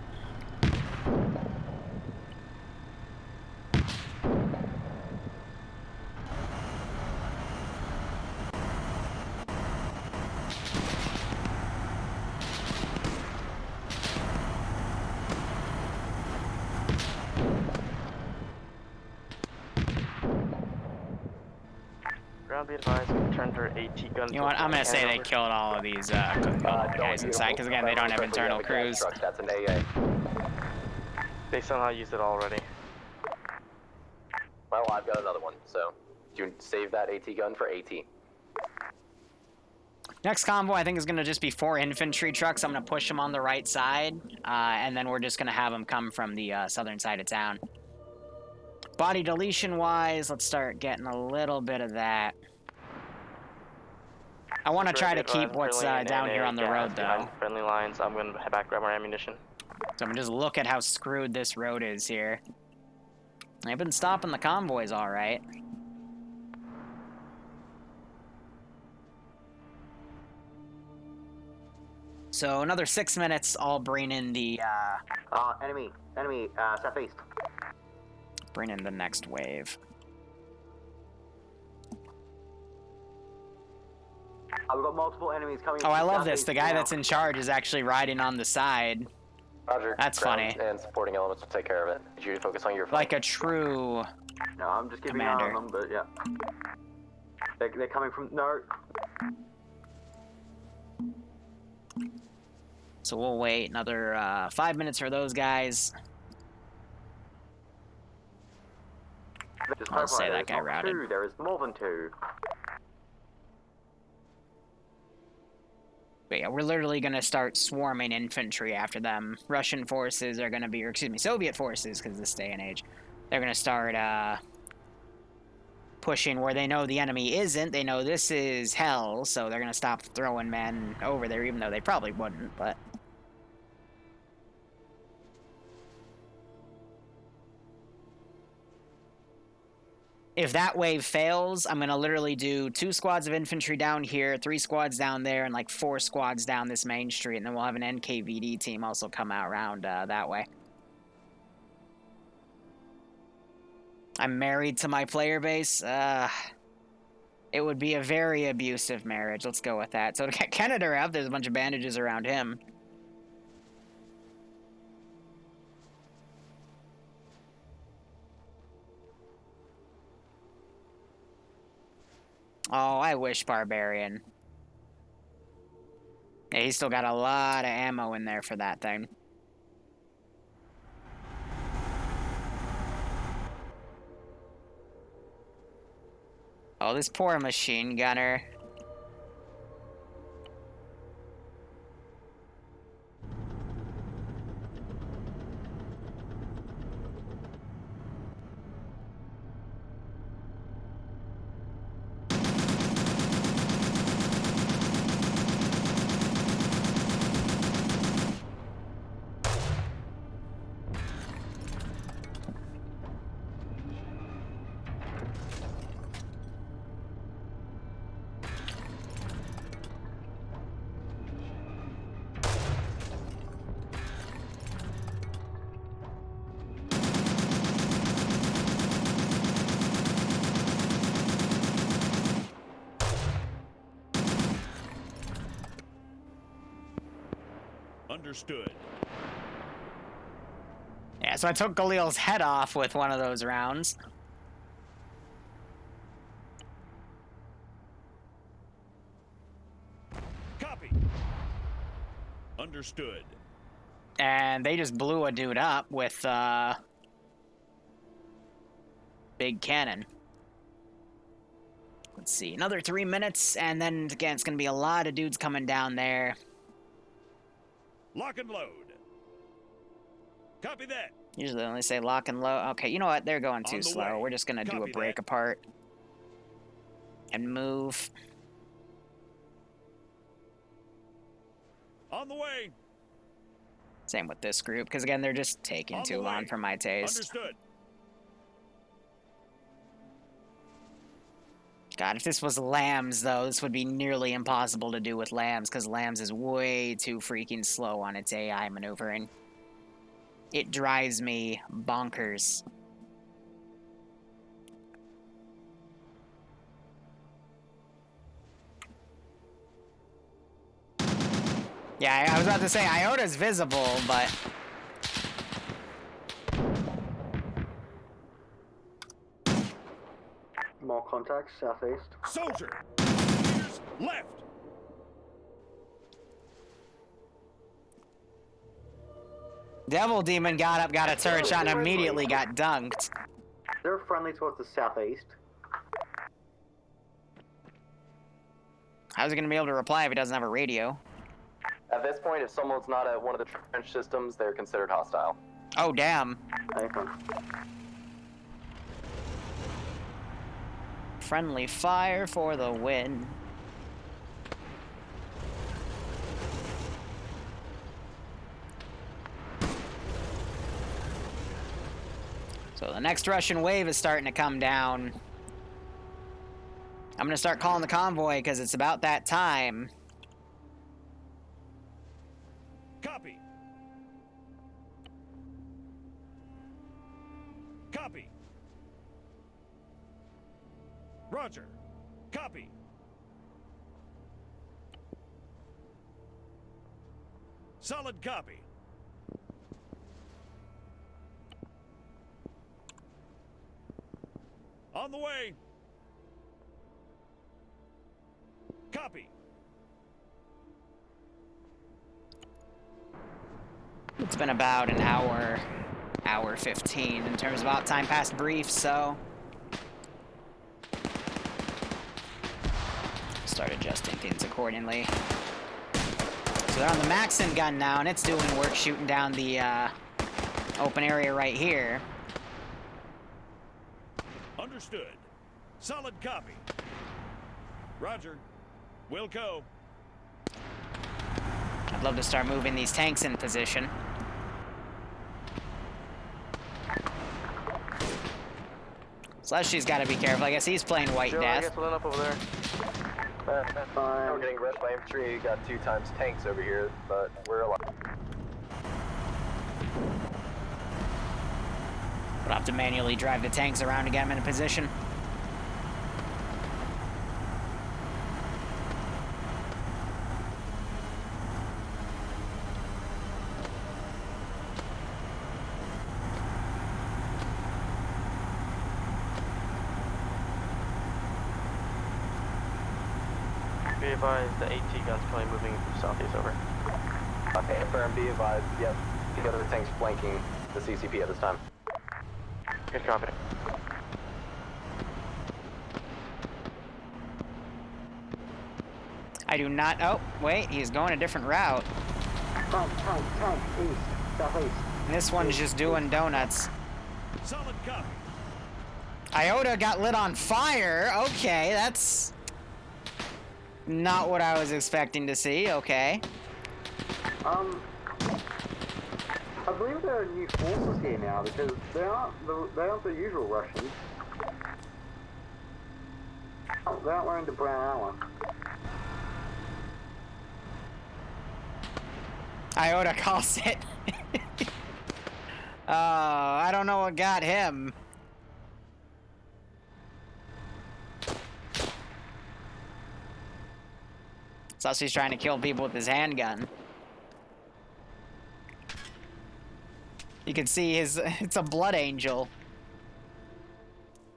Ground be advised, we turned our AT guns.
You know what? I'm gonna say they killed all of these guys inside because again they don't have internal crews.
That's an AA.
They somehow used it already.
Well, I've got another one, so you save that AT gun for AT.
Next convoy, I think, is going to just be 4 infantry trucks. I'm going to push them on the right side, and then we're just going to have them come from the southern side of town. Body deletion-wise, let's start getting a little bit of that. I want to try to keep what's down here on the road, though.
Friendly lines. I'm going to head back grab more ammunition.
So I'm just look at how screwed this road is here. They've been stopping the convoys all right. So another 6 minutes, I'll bring in the
enemy, southeast.
Bring in the next wave.
We've got multiple enemies coming.
Oh, I love this. The guy that's in charge is actually riding on the side.
Roger.
That's funny.
And supporting elements will take care of it. Did you focus on your phone?
Like a true
No, I'm just giving
commander.
an eye on them, but yeah. They're coming from... No.
So we'll wait another 5 minutes for those guys. I'll say that guy routed.
There is more than 2.
But yeah, we're literally going to start swarming infantry after them. Russian forces are going to be, or excuse me, Soviet forces, because this day and age, they're going to start pushing where they know the enemy isn't. They know this is hell, so they're going to stop throwing men over there, even though they probably wouldn't, but... If that wave fails, I'm going to literally do 2 squads of infantry down here, 3 squads down there, and like 4 squads down this main street, and then we'll have an NKVD team also come out around that way. I'm married to my player base. It would be a very abusive marriage. Let's go with that. So to get Canada up, there's a bunch of bandages around him. Oh, I wish Barbarian. Yeah, he's still got a lot of ammo in there for that thing. Oh, this poor machine gunner.
Understood.
Yeah, so I took Galil's head off with one of those rounds.
Copy. Understood.
And they just blew a dude up with big cannon. Let's see, another 3 minutes, and then again, it's gonna be a lot of dudes coming down there.
Lock and load. Copy that.
Usually they only say lock and load. Okay, you know what? They're going too slow. We're just gonna do a break apart and move.
On the way.
Same with this group, because again, they're just taking too long for my taste.
Understood.
God, if this was Lambs, though, this would be nearly impossible to do with Lambs, because Lambs is way too freaking slow on its AI maneuvering. It drives me bonkers. Yeah, I was about to say, Iota's visible, but...
More contacts, southeast.
Soldier! Meters left!
Devil Demon got up, got a turret shot, and immediately got dunked.
They're friendly towards the southeast.
How's he gonna be able to reply if he doesn't have a radio?
At this point, if someone's not at one of the trench systems, they're considered hostile.
Oh, damn. Friendly fire for the win. So the next Russian wave is starting to come down. I'm gonna start calling the convoy because it's about that time.
Copy. Copy. Roger. Copy. Solid copy. On the way. Copy.
It's been about an hour 15 in terms of time past brief, so start adjusting things accordingly. So they're on the Maxim gun now, and it's doing work shooting down the open area right here.
Understood. Solid copy. Roger. Will go.
I'd love to start moving these tanks in position. Slushy's got to be careful. I guess he's playing White
Joe,
Death.
I guess we'll end up over there.
That's fine. We're getting rushed by infantry. You got 2 times tanks over here, but we're alive.
We'll have to manually drive the tanks around to get them in a position.
Be advised, the AT gun's probably moving from southeast over.
Okay, affirm, be advised. Yep, the other tanks flanking the CCP at this time.
Good copy.
I do not... Oh, wait, he's going a different route.
Tank, east, southeast.
This one's just doing donuts.
Solid copy.
Iota got lit on fire. Okay, that's not what I was expecting to see. Okay.
I believe there are new forces here now because they aren't the usual Russians. They aren't wearing the brown armor.
Iota calls it. I don't know what got him. Sussy's trying to kill people with his handgun. You can see it's a blood angel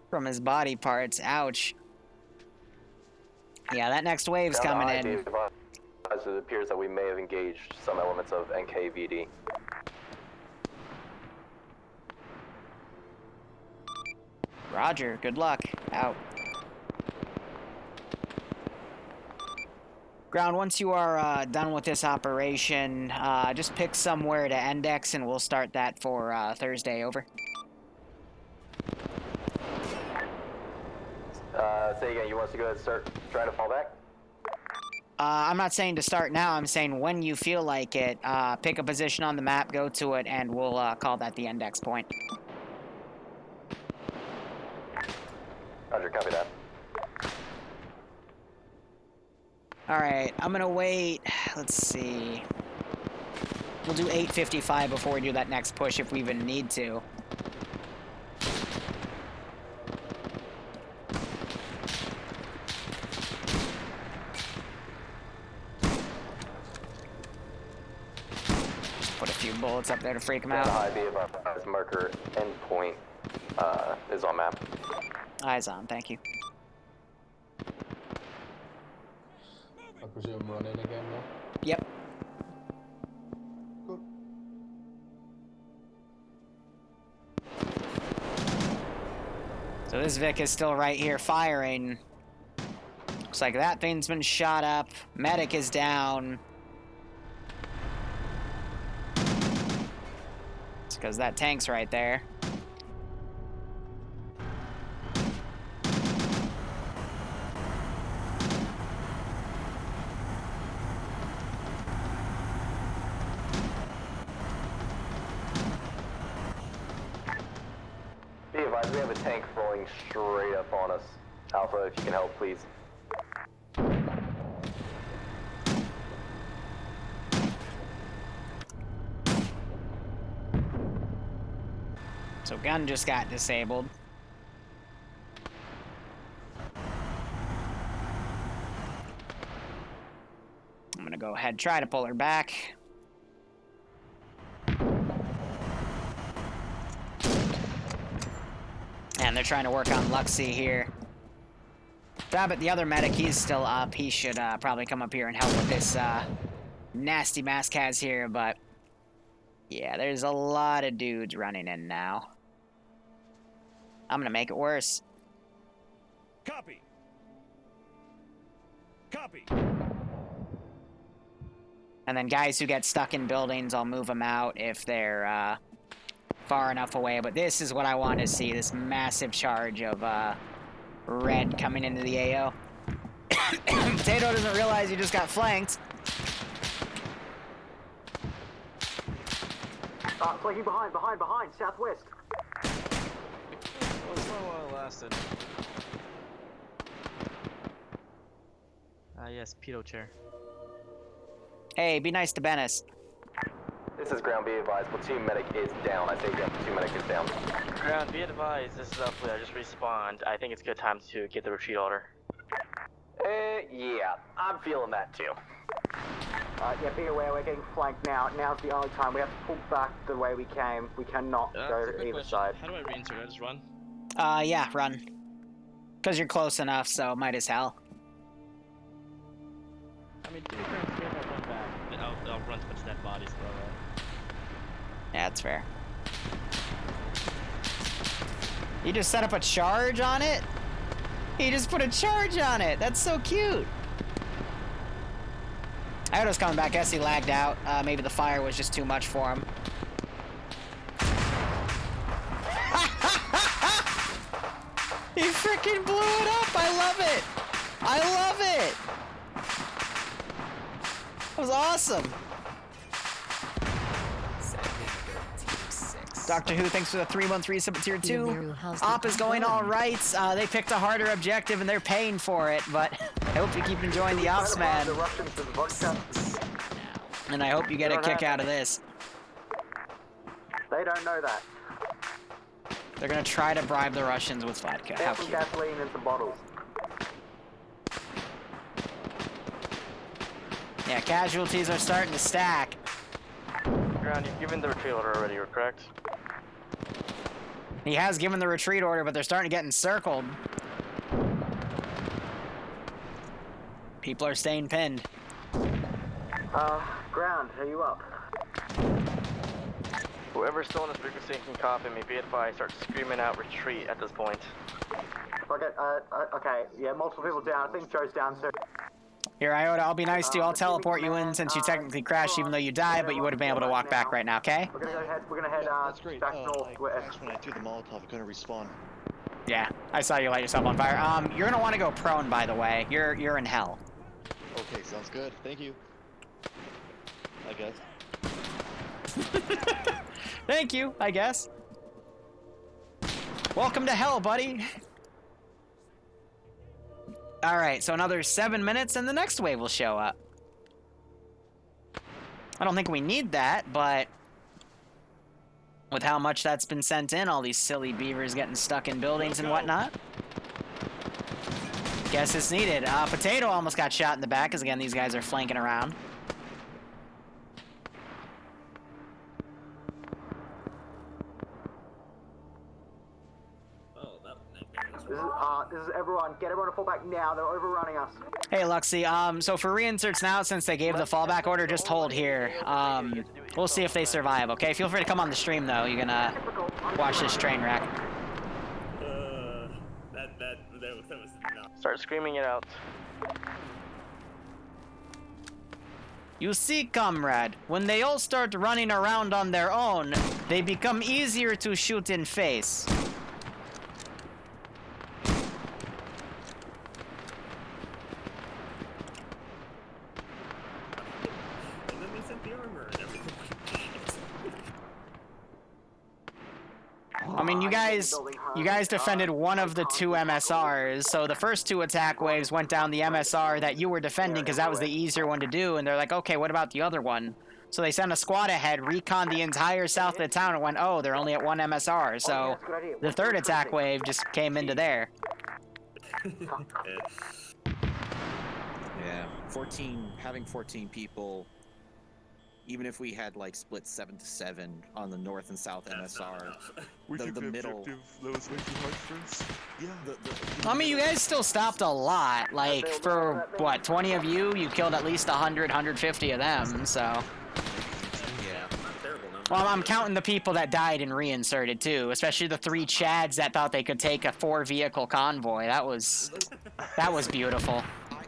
from his body parts. Ouch. Yeah, that next wave's coming in.
It appears that we may have engaged some elements of NKVD.
Roger, good luck. Out. Ground, once you are done with this operation, just pick somewhere to index and we'll start that for Thursday, over.
Say again, you want us to go ahead and start trying to fall back?
I'm not saying to start now, I'm saying when you feel like it, pick a position on the map, go to it, and we'll call that the index point.
Roger, copy that.
Alright, I'm gonna wait, let's see. We'll do 8:55 before we do that next push if we even need to. Just put a few bullets up there to freak them out.
High B of marker endpoint is on map.
Eyes on, thank you.
I presume running again now?
Yep.
Good.
So this Vic is still right here firing. Looks like that thing's been shot up. Medic is down. It's because that tank's right there.
Be advised, we have a tank falling straight up on us. Alpha, if you can help, please.
So gun just got disabled. I'm gonna go ahead, try to pull her back. And they're trying to work on Luxie here. But the other medic, he's still up. He should probably come up here and help with this nasty Maskaz here, but yeah, there's a lot of dudes running in now. I'm gonna make it worse.
Copy. Copy.
And then guys who get stuck in buildings, I'll move them out if they're far enough away. But this is what I want to see, this massive charge of red coming into the AO. Potato doesn't realize he just got flanked.
Flanking behind, southwest.
Well, it's not while it lasted. Yes, pedo chair.
Hey, be nice to Bennis.
This is ground, be advised, platoon medic is down. I say ground, platoon medic is down.
Ground, be advised, this is I just respawned. I think it's a good time to get the retreat order.
Yeah, I'm feeling that too.
Yeah, be aware, we're getting flanked now. Now's the only time. We have to pull back the way we came. We cannot go to either side.
How do I reinsert? I just run?
Yeah, run. Because you're close enough, so might as hell.
I mean, to be fair, I'll run back.
I'll run to bunch of dead bodies, bro.
Yeah, that's fair. You just set up a charge on it? He just put a charge on it. That's so cute. Iota's coming back. Guess he lagged out. Maybe the fire was just too much for him. He freaking blew it up. I love it. I love it. That was awesome. Doctor Who, thanks for the 313 sub tier 2. Op is going all right. They picked a harder objective and they're paying for it, but I hope you keep enjoying the ops, man. And I hope you get a kick out of this.
They don't know that.
They're gonna try to bribe the Russians with vodka. How
Some
cute.
gasoline and some bottles.
Yeah, casualties are starting to stack.
Ground, you've given the retreat order already, you're correct?
He has given the retreat order, but they're starting to get encircled. People are staying pinned.
Ground, are you up?
Whoever's still in this frequency can copy me. Be advised, start screaming out retreat at this point.
Okay, okay, yeah, multiple people down. I think Joe's down too.
Here, Iota, I'll be nice to you. I'll teleport you in since you technically crashed even though you died, but you would have been able to walk back right now, okay?
We're gonna head
That's great.
back north.
When I threw the Molotov, I couldn't respawn.
Yeah, I saw you light yourself on fire. You're gonna want to go prone, by the way. You're in hell.
Okay, sounds good. Thank you. I guess.
Thank you, I guess. Welcome to hell, buddy. Alright, so another 7 minutes and the next wave will show up. I don't think we need that, but with how much that's been sent in, all these silly beavers getting stuck in buildings and whatnot. Guess it's needed. Potato almost got shot in the back, because again, these guys are flanking around.
This is everyone. Get everyone to fall back now. They're overrunning us.
Hey, Luxie. So for reinserts now, since they gave the fallback order, just hold here. We'll see if they survive, okay? Feel free to come on the stream, though. You're gonna watch this train wreck.
Start screaming it out.
You see, comrade, when they all start running around on their own, they become easier to shoot in face.
And then they sent the armor and everything.
I mean, you guys defended one of the two MSRs, so the first two attack waves went down the MSR that you were defending because that was the easier one to do, and they're like, okay, what about the other one? So they sent a squad ahead, reconned the entire south of the town, and went, oh, they're only at one MSR, so the third attack wave just came into there.
Yeah, having 14 people, even if we had like split 7-7 on the north and south MSR, the middle.
That was way too hard for us. Yeah.
I mean, you guys still stopped a lot. Like, for, what, 20 of you, you killed at least 100, 150 of them, so.
Yeah.
Well, I'm counting the people that died and reinserted, too. Especially the 3 Chads that thought they could take a 4-vehicle convoy. That was beautiful.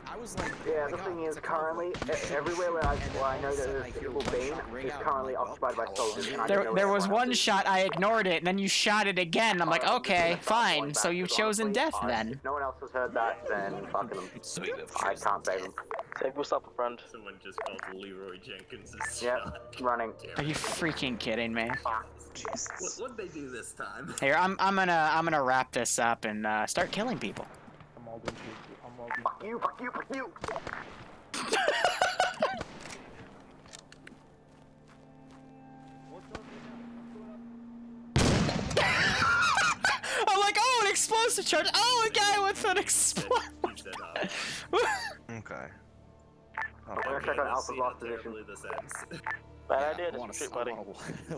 I was like,
yeah, the thing is, currently, everywhere where I know that there's people being is currently occupied by soldiers.
There was one shot, I ignored it, and then you shot it again. I'm like, okay, fine, so you've chosen death then.
If no one else has heard that, then fucking them. I can't save them.
Save yourself a friend.
Someone just called Leroy Jenkins.
Yep, running.
Are you freaking kidding me?
What'd they do this time?
Here, I'm gonna wrap this up and start killing people.
Fuck you, fuck you, fuck you!
I'm like, oh, an explosive charge! Oh, a guy with an explosive.
Okay.
I'm gonna check on Alpha's lost position.
Bad idea,
I want to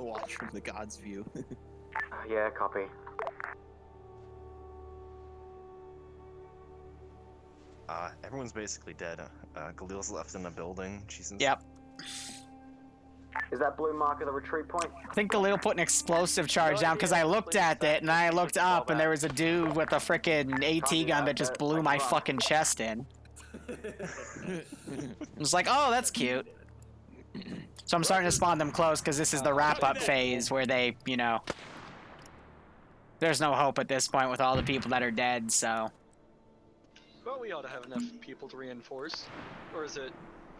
watch from the God's view.
Yeah, copy.
Everyone's basically dead. Galil's left in the building. She's in.
Yep.
Is that blue marker the retreat point?
I think Galil put an explosive charge down because I looked at it and I looked up and there was a dude with a frickin' AT gun that just blew my fucking chest in. I was like, oh, that's cute. So I'm starting to spawn them close because this is the wrap-up phase where they, you know, there's no hope at this point with all the people that are dead, so.
Well, we ought to have enough people to reinforce. Or is it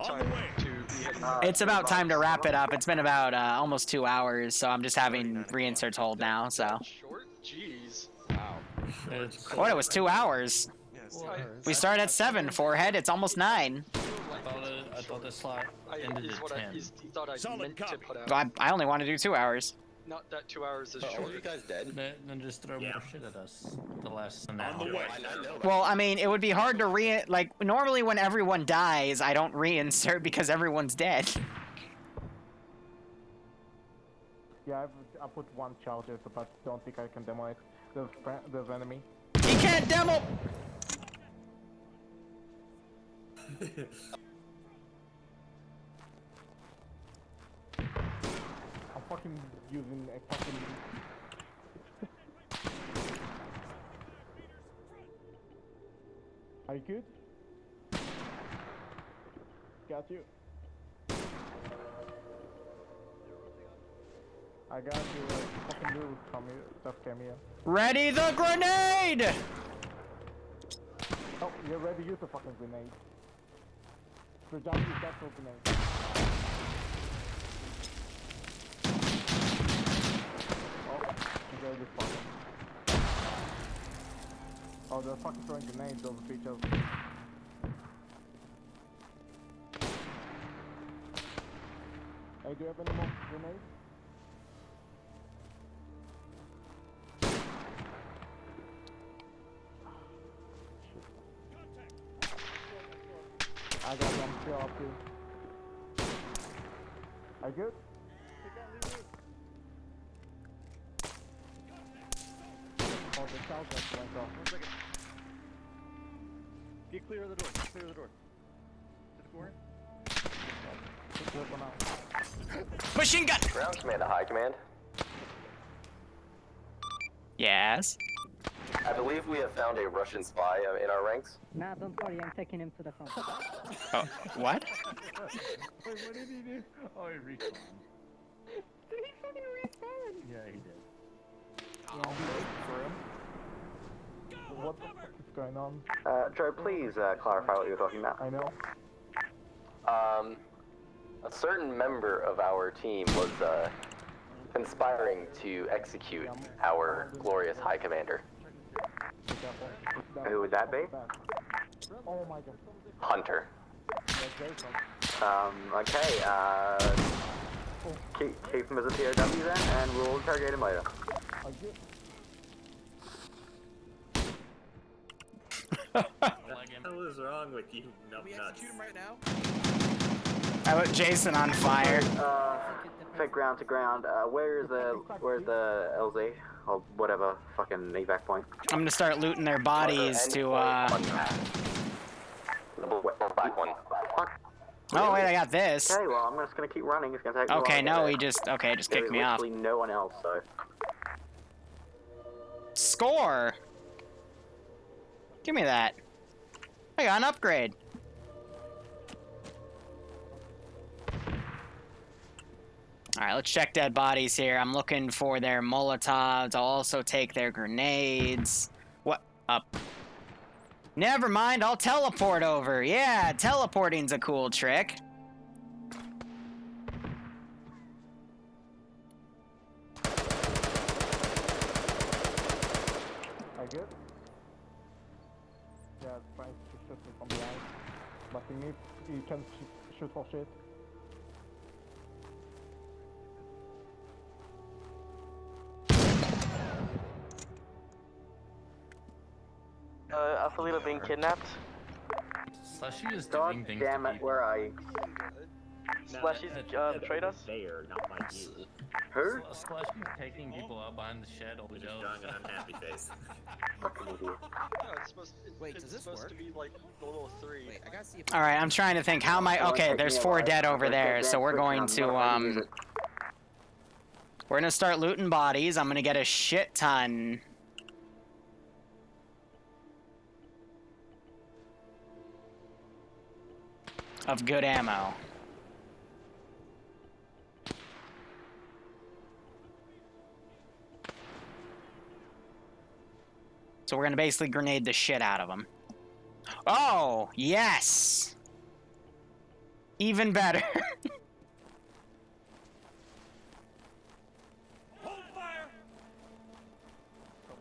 time to be heading
It's about time to wrap it up. It's been about almost 2 hours, so I'm just having reinserts hold now, so.
Short? Jeez.
Wow.
What, it was 2 hours? We started at 7, forehead, it's almost 9.
I thought the slot ended at 10.
Thought I meant to put out.
I only want to do 2 hours.
Not that 2 hours is short.
Are you guys dead?
Then just throw more shit at us. The last an hour.
Well, I mean, it would be hard to like, normally when everyone dies, I don't reinsert because everyone's dead.
Yeah, I put 1 charger, but don't think I can demo it. There's enemy.
He can't demo!
I'm fucking using a fucking... Are you good? Got you. I got you, fucking little stuff came here.
Ready the grenade!
Oh, you're ready to use the fucking grenade. So John, use that for grenade. Oh, they're fucking throwing grenades over each other. Hey, do you have any more grenades? I got them still up too. Are you good? Oh, the sound just went off.
1 second. Get clear of the door. Get clear of the door. To the corner.
Machine gun!
Ground command to high command.
Yes.
I believe we have found a Russian spy in our ranks.
Nah, don't worry, I'm taking him to the front.
Oh, what?
Wait, what did he do? Oh, he respawned.
Did he fucking respawn?
Yeah, he did.
I'll wait for him.
What the fuck is going on?
Joe, please clarify what you're talking about.
I know.
A certain member of our team was conspiring to execute our glorious High Commander.
Who would that be?
Oh my god.
Hunter.
Okay, keep him as a POW then, and we'll interrogate him later.
What the hell is wrong with you, numbnuts?
Shoot him right now.
I lit Jason on fire.
Fit ground to ground. Where's the LZ or whatever fucking evac point?
I'm gonna start looting their bodies to
Back one.
Oh wait, I got this.
Okay, well I'm just gonna keep running. It's gonna take.
Okay, no, he just kicked me off.
Literally no one else, so.
Score. Give me that. I got an upgrade. Alright, let's check dead bodies here. I'm looking for their Molotovs. I'll also take their grenades. What? Up. Never mind, I'll teleport over. Yeah, teleporting's a cool trick.
I good? Yeah, it's trying to shoot me from behind. But he can shoot for shit.
Alpha Lila being kidnapped.
Slushy is
God
doing things
damn
to
it,
people.
where are you?
Slushy's betrayed us.
There, not by you.
Who?
Slushy taking people out behind the shed all the
Just drawing an unhappy face.
Fucking idiot.
No, it's supposed,
Wait,
it's
does this
supposed
work?
to be like the little 3.
Wait, I gotta see if.
Alright, I'm trying to think. How am I... Okay, there's 4 dead over there, so we're going to, we're gonna start looting bodies. I'm gonna get a shit ton. Of good ammo. So we're gonna basically grenade the shit out of them. Oh, yes! Even better.
Hold fire!
Oh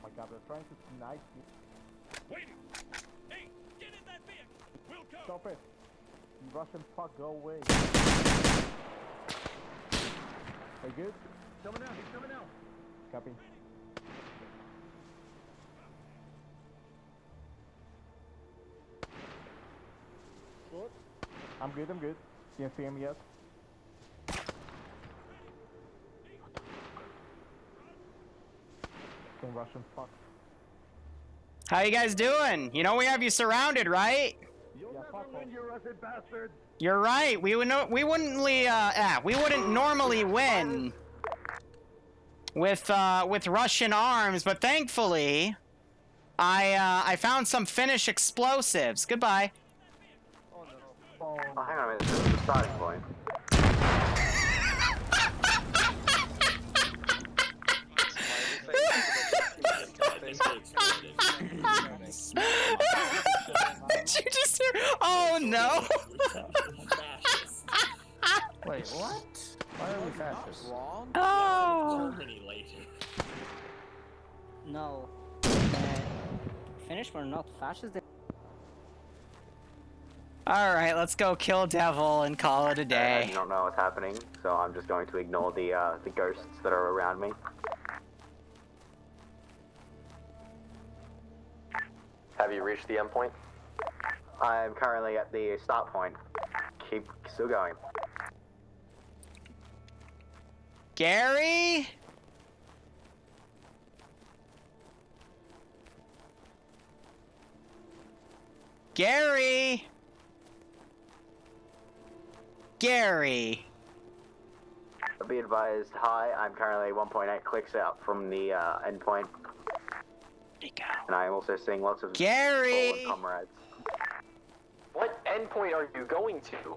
my god, they're trying to snipe you.
Waiting! Hey, get in that vehicle! We'll go!
Stop it! You Russian fuck, go away. Are you good?
Coming out, he's coming out!
Copy. Good. I'm good, I'm good. Can't see him yet. Fucking Russian fuck.
How you guys doing? You know we have you surrounded, right?
You'll never win, you Russian bastard!
You're right. We wouldn't normally win with Russian arms, but thankfully, I found some Finnish explosives. Goodbye.
Oh, hang on a minute. This is the starting point.
Did you just hear? Oh no!
Wait, what? Why are we fascists?
Wrong?
Oh!
Germany later.
No. Finnish were not fascist.
Alright, let's go kill Devil and call it a
I
day.
do not know what's happening, so I'm just going to ignore the ghosts that are around me.
Have you reached the endpoint?
I'm currently at the start point. Keep still going.
Gary? Gary? Gary?
Be advised, hi, I'm currently 1.8 clicks out from the endpoint. And I'm also seeing lots of
Gary!
fallen comrades.
What endpoint are you going to?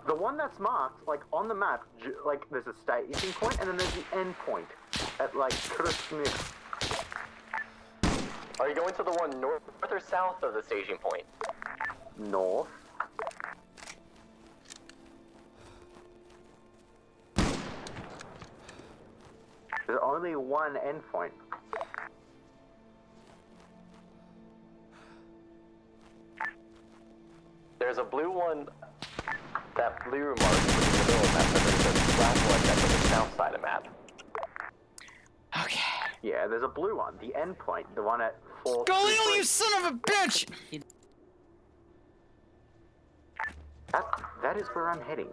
The one that's marked, like, on the map, like, there's a staging point, and then there's the end point at, like, Christmas.
Are you going to the one north or south of the staging point?
North. There's only one endpoint.
There's a blue one that Liru marked in the middle of the map, but there's a black one that's on the south side of the map.
Okay.
Yeah, there's a blue one, the endpoint, the one at 4.
Galil, you son of a bitch!
That is where I'm heading.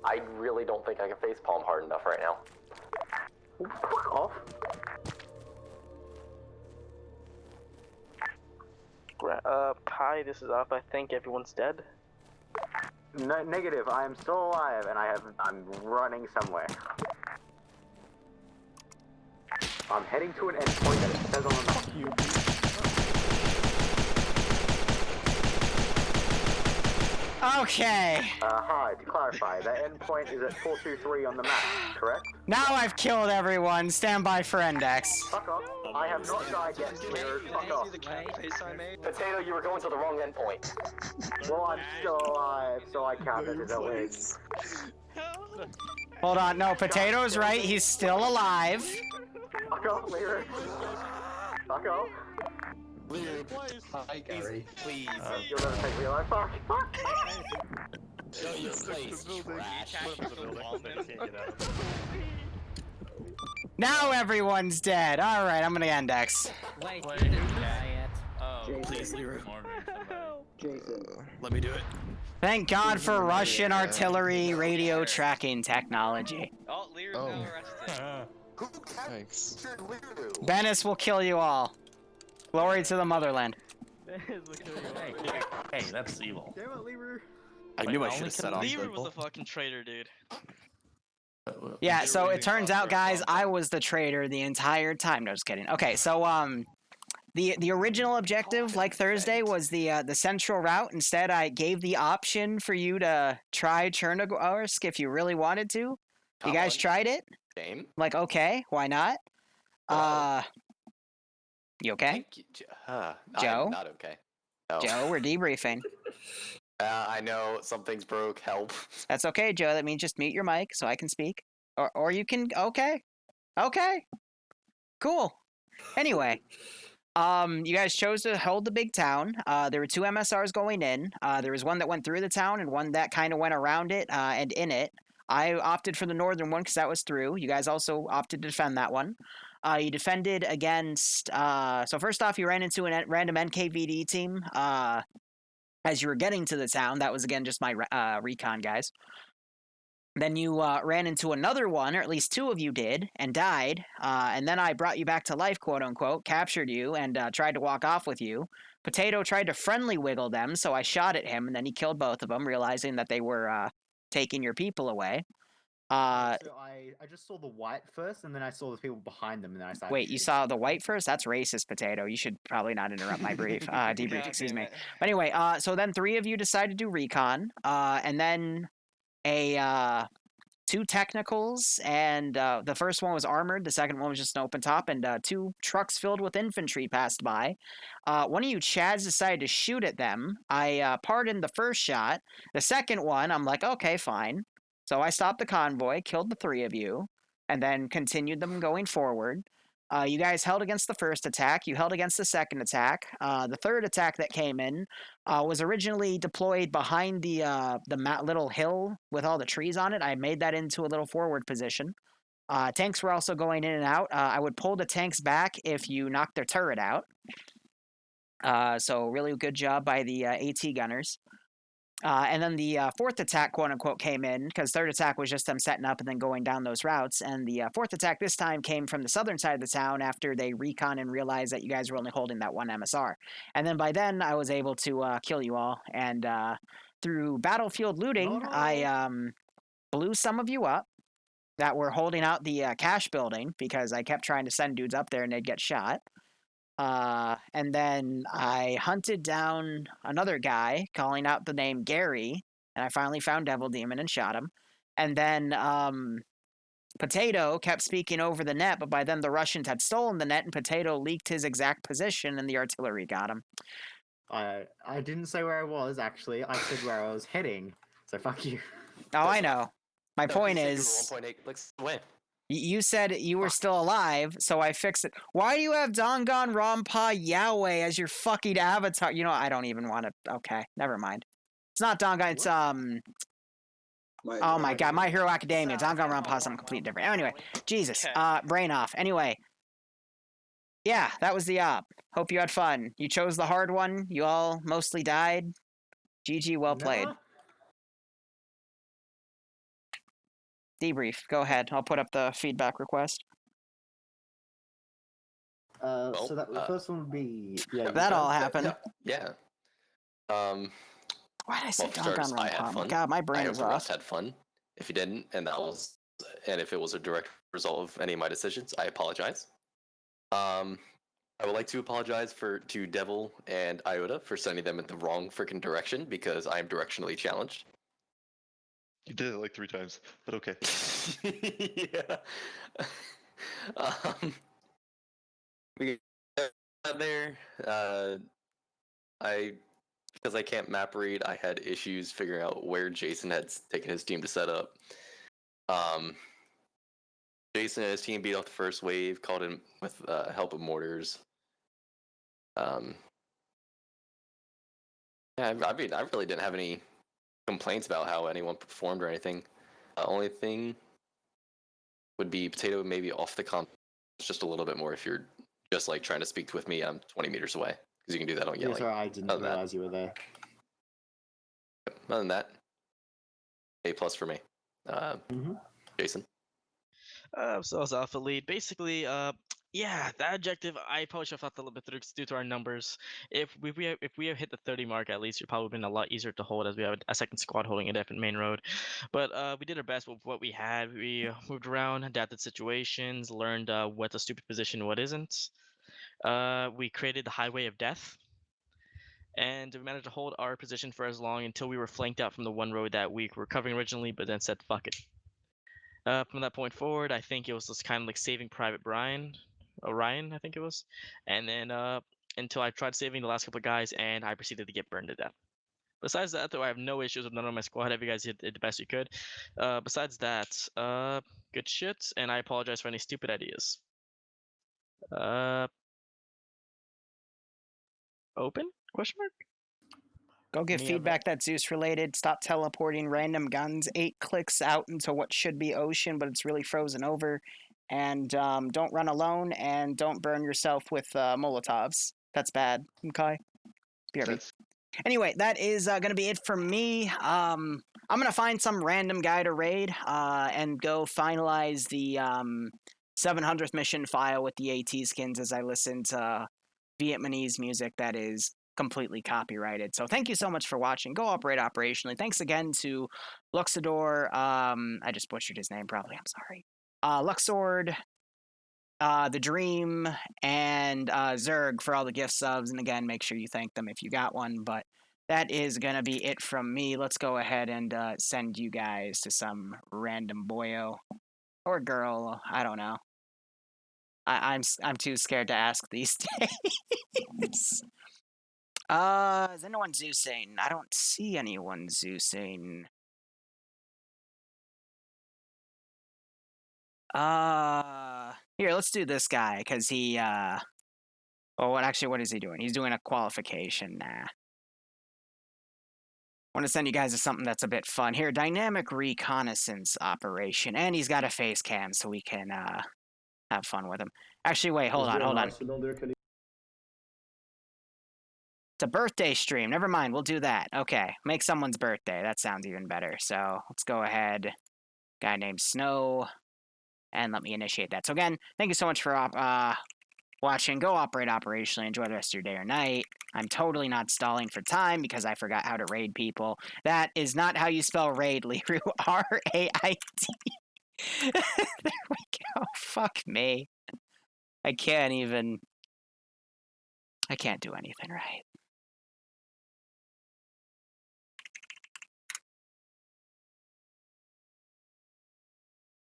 I really don't think I can facepalm hard enough right now.
Fuck off.
Hi, this is up. I think everyone's dead.
No, negative. I am still alive, and I'm running somewhere. I'm heading to an endpoint that it says on the map.
Okay.
Hi, to clarify, that endpoint is at 423 on the map, correct?
Now I've killed everyone. Stand by for index.
Fuck off. I have not died yet, Liru. Fuck off.
Potato, you were going to the wrong endpoint.
Well, I'm still alive, so I count it as a win.
Hold on. No, Potato's right. He's still alive.
Fuck off, Liru. Fuck off.
Hi, Gary. Please.
You'll never take me alive. Fuck. Fuck.
Now everyone's dead. All right, I'm gonna index.
Wait, you didn't die yet.
Oh,
Please, Liru.
Jason.
Let me do it.
Thank God for Russian artillery radio tracking technology.
Oh, Liru's now arrested.
Thanks.
Venice will kill you all. Glory to the motherland.
Hey, that's evil.
Damn it, Liru.
I knew I should have set off.
Liru was a fucking traitor, dude.
Yeah, so it turns out, guys, I was the traitor the entire time. No, just kidding. Okay, so the original objective, like Thursday, was the central route. Instead, I gave the option for you to try Chernogorsk if you really wanted to. You guys tried it?
Same.
Like, okay, why not? You okay? Joe?
I'm not okay. No.
Joe, we're debriefing.
I know something's broke. Help.
That's okay, Joe. That means just mute your mic so I can speak. Or you can... Okay. Okay. Cool. Anyway. You guys chose to hold the big town. There were 2 MSRs going in. There was one that went through the town and one that kind of went around it and in it. I opted for the northern one because that was through. You guys also opted to defend that one. You defended against... so first off, you ran into a random NKVD team as you were getting to the town. That was, again, just my recon guys. Then you ran into another one, or at least 2 of you did, and died. And then I brought you back to life, quote-unquote, captured you, and tried to walk off with you. Potato tried to friendly wiggle them, so I shot at him, and then he killed both of them, realizing that they were taking your people away.
So I just saw the white first, and then I saw the people behind them, and then I started.
Wait, you saw the white first? That's racist, Potato. You should probably not interrupt my brief. Debrief, excuse me. But anyway, so then 3 of you decided to do recon, and then 2 technicals, and the first one was armored, the second one was just an open top, and 2 trucks filled with infantry passed by. One of you Chads decided to shoot at them. I pardoned the first shot. The second one, I'm like, okay, fine. So I stopped the convoy, killed the 3 of you, and then continued them going forward. You guys held against the first attack. You held against the second attack. The third attack that came in was originally deployed behind the little hill with all the trees on it. I made that into a little forward position. Tanks were also going in and out. I would pull the tanks back if you knocked their turret out. So really good job by the AT gunners. And then the fourth attack, quote-unquote, came in, because third attack was just them setting up and then going down those routes. And the fourth attack this time came from the southern side of the town after they recon and realized that you guys were only holding that 1 MSR. And then by then, I was able to kill you all. And through battlefield looting, I blew some of you up that were holding out the cash building because I kept trying to send dudes up there and they'd get shot. And then I hunted down another guy calling out the name Gary, and I finally found Devil Demon and shot him. And then Potato kept speaking over the net, but by then the Russians had stolen the net, and Potato leaked his exact position, and the artillery got him.
I didn't say where I was, actually. I said where I was heading. So fuck you.
Oh, I know. My point
you
is,
were 1.8 clicks away.
you said you were still alive, so I fixed it. Why do you have Dongon Rampa Yahweh as your fucking avatar? You know, I don't even want to. Okay, never mind. It's not Dongon. It's oh my god, My Hero Academia. Dongon Rampa is something completely different. Anyway, Jesus. Brain off. Anyway. Yeah, that was the op. Hope you had fun. You chose the hard one. You all mostly died. GG, well played. Debrief. Go ahead. I'll put up the feedback request.
So that the first one would be
that all happened.
Yeah.
Why did I say
starters, I had fun.
God, my brain is
I hope the
off.
rest had fun. If you didn't, and if it was a direct result of any of my decisions, I apologize. I would like to apologize to Devil and Iota for sending them in the wrong freaking direction because I am directionally challenged.
You did it like 3 times, but okay.
Yeah. We got there. Because I can't map read, I had issues figuring out where Jason had taken his team to set up. Jason and his team beat off the first wave, called in with help of mortars. Yeah, I mean, I really didn't have any complaints about how anyone performed or anything. The only thing would be Potato maybe off the comp just a little bit more if you're just like trying to speak with me. I'm 20 meters away because you can do that on yelling.
Yeah, sorry, I didn't realize you were there.
Other than that, A+ for me. Jason.
So I was alpha lead. Basically, yeah, that objective I probably should have thought a little bit through due to our numbers. If we have hit the 30 mark at least, it'd probably been a lot easier to hold as we have a second squad holding it up in main road. But we did our best with what we had. We moved around, adapted situations, learned what's a stupid position, what isn't. We created the highway of death. And we managed to hold our position for as long until we were flanked out from the one road that we were covering originally, but then said fuck it. From that point forward, I think it was just kind of like saving Private Orion, I think it was. And then until I tried saving the last couple of guys, and I proceeded to get burned to death. Besides that, though, I have no issues with none of my squad. Have you guys did the best you could. Besides that, good shit, and I apologize for any stupid ideas. Open? Question mark?
Go give feedback that's Zeus related. Stop teleporting random guns 8 clicks out into what should be ocean, but it's really frozen over. And don't run alone, and don't burn yourself with Molotovs. That's bad. Okay? BRB. Anyway, that is going to be it from me. I'm going to find some random guy to raid and go finalize the 700th mission file with the AT skins as I listen to Vietnamese music that is completely copyrighted. So thank you so much for watching. Go operate operationally. Thanks again to Luxador. I just butchered his name probably. I'm sorry. Luxord, The Dream, and Zerg for all the gift subs. And again, make sure you thank them if you got one. But that is going to be it from me. Let's go ahead and send you guys to some random boyo or girl. I don't know. I'm too scared to ask these days. Is anyone Zeusing? I don't see anyone Zeusing. Here, let's do this guy, because he, oh, what is he doing? He's doing a qualification. Nah. I want to send you guys to something that's a bit fun. Here, dynamic reconnaissance operation. And he's got a face cam, so we can, have fun with him. Actually, wait, hold on. It's a birthday stream. Never mind, we'll do that. Okay, make someone's birthday. That sounds even better. So let's go ahead. Guy named Snow. And let me initiate that. So again, thank you so much for Watching, go operate operationally, enjoy the rest of your day or night. I'm totally not stalling for time because I forgot how to raid people. That is not how you spell raid, Liru. R-A-I-D. There we go. Fuck me. I can't do anything right.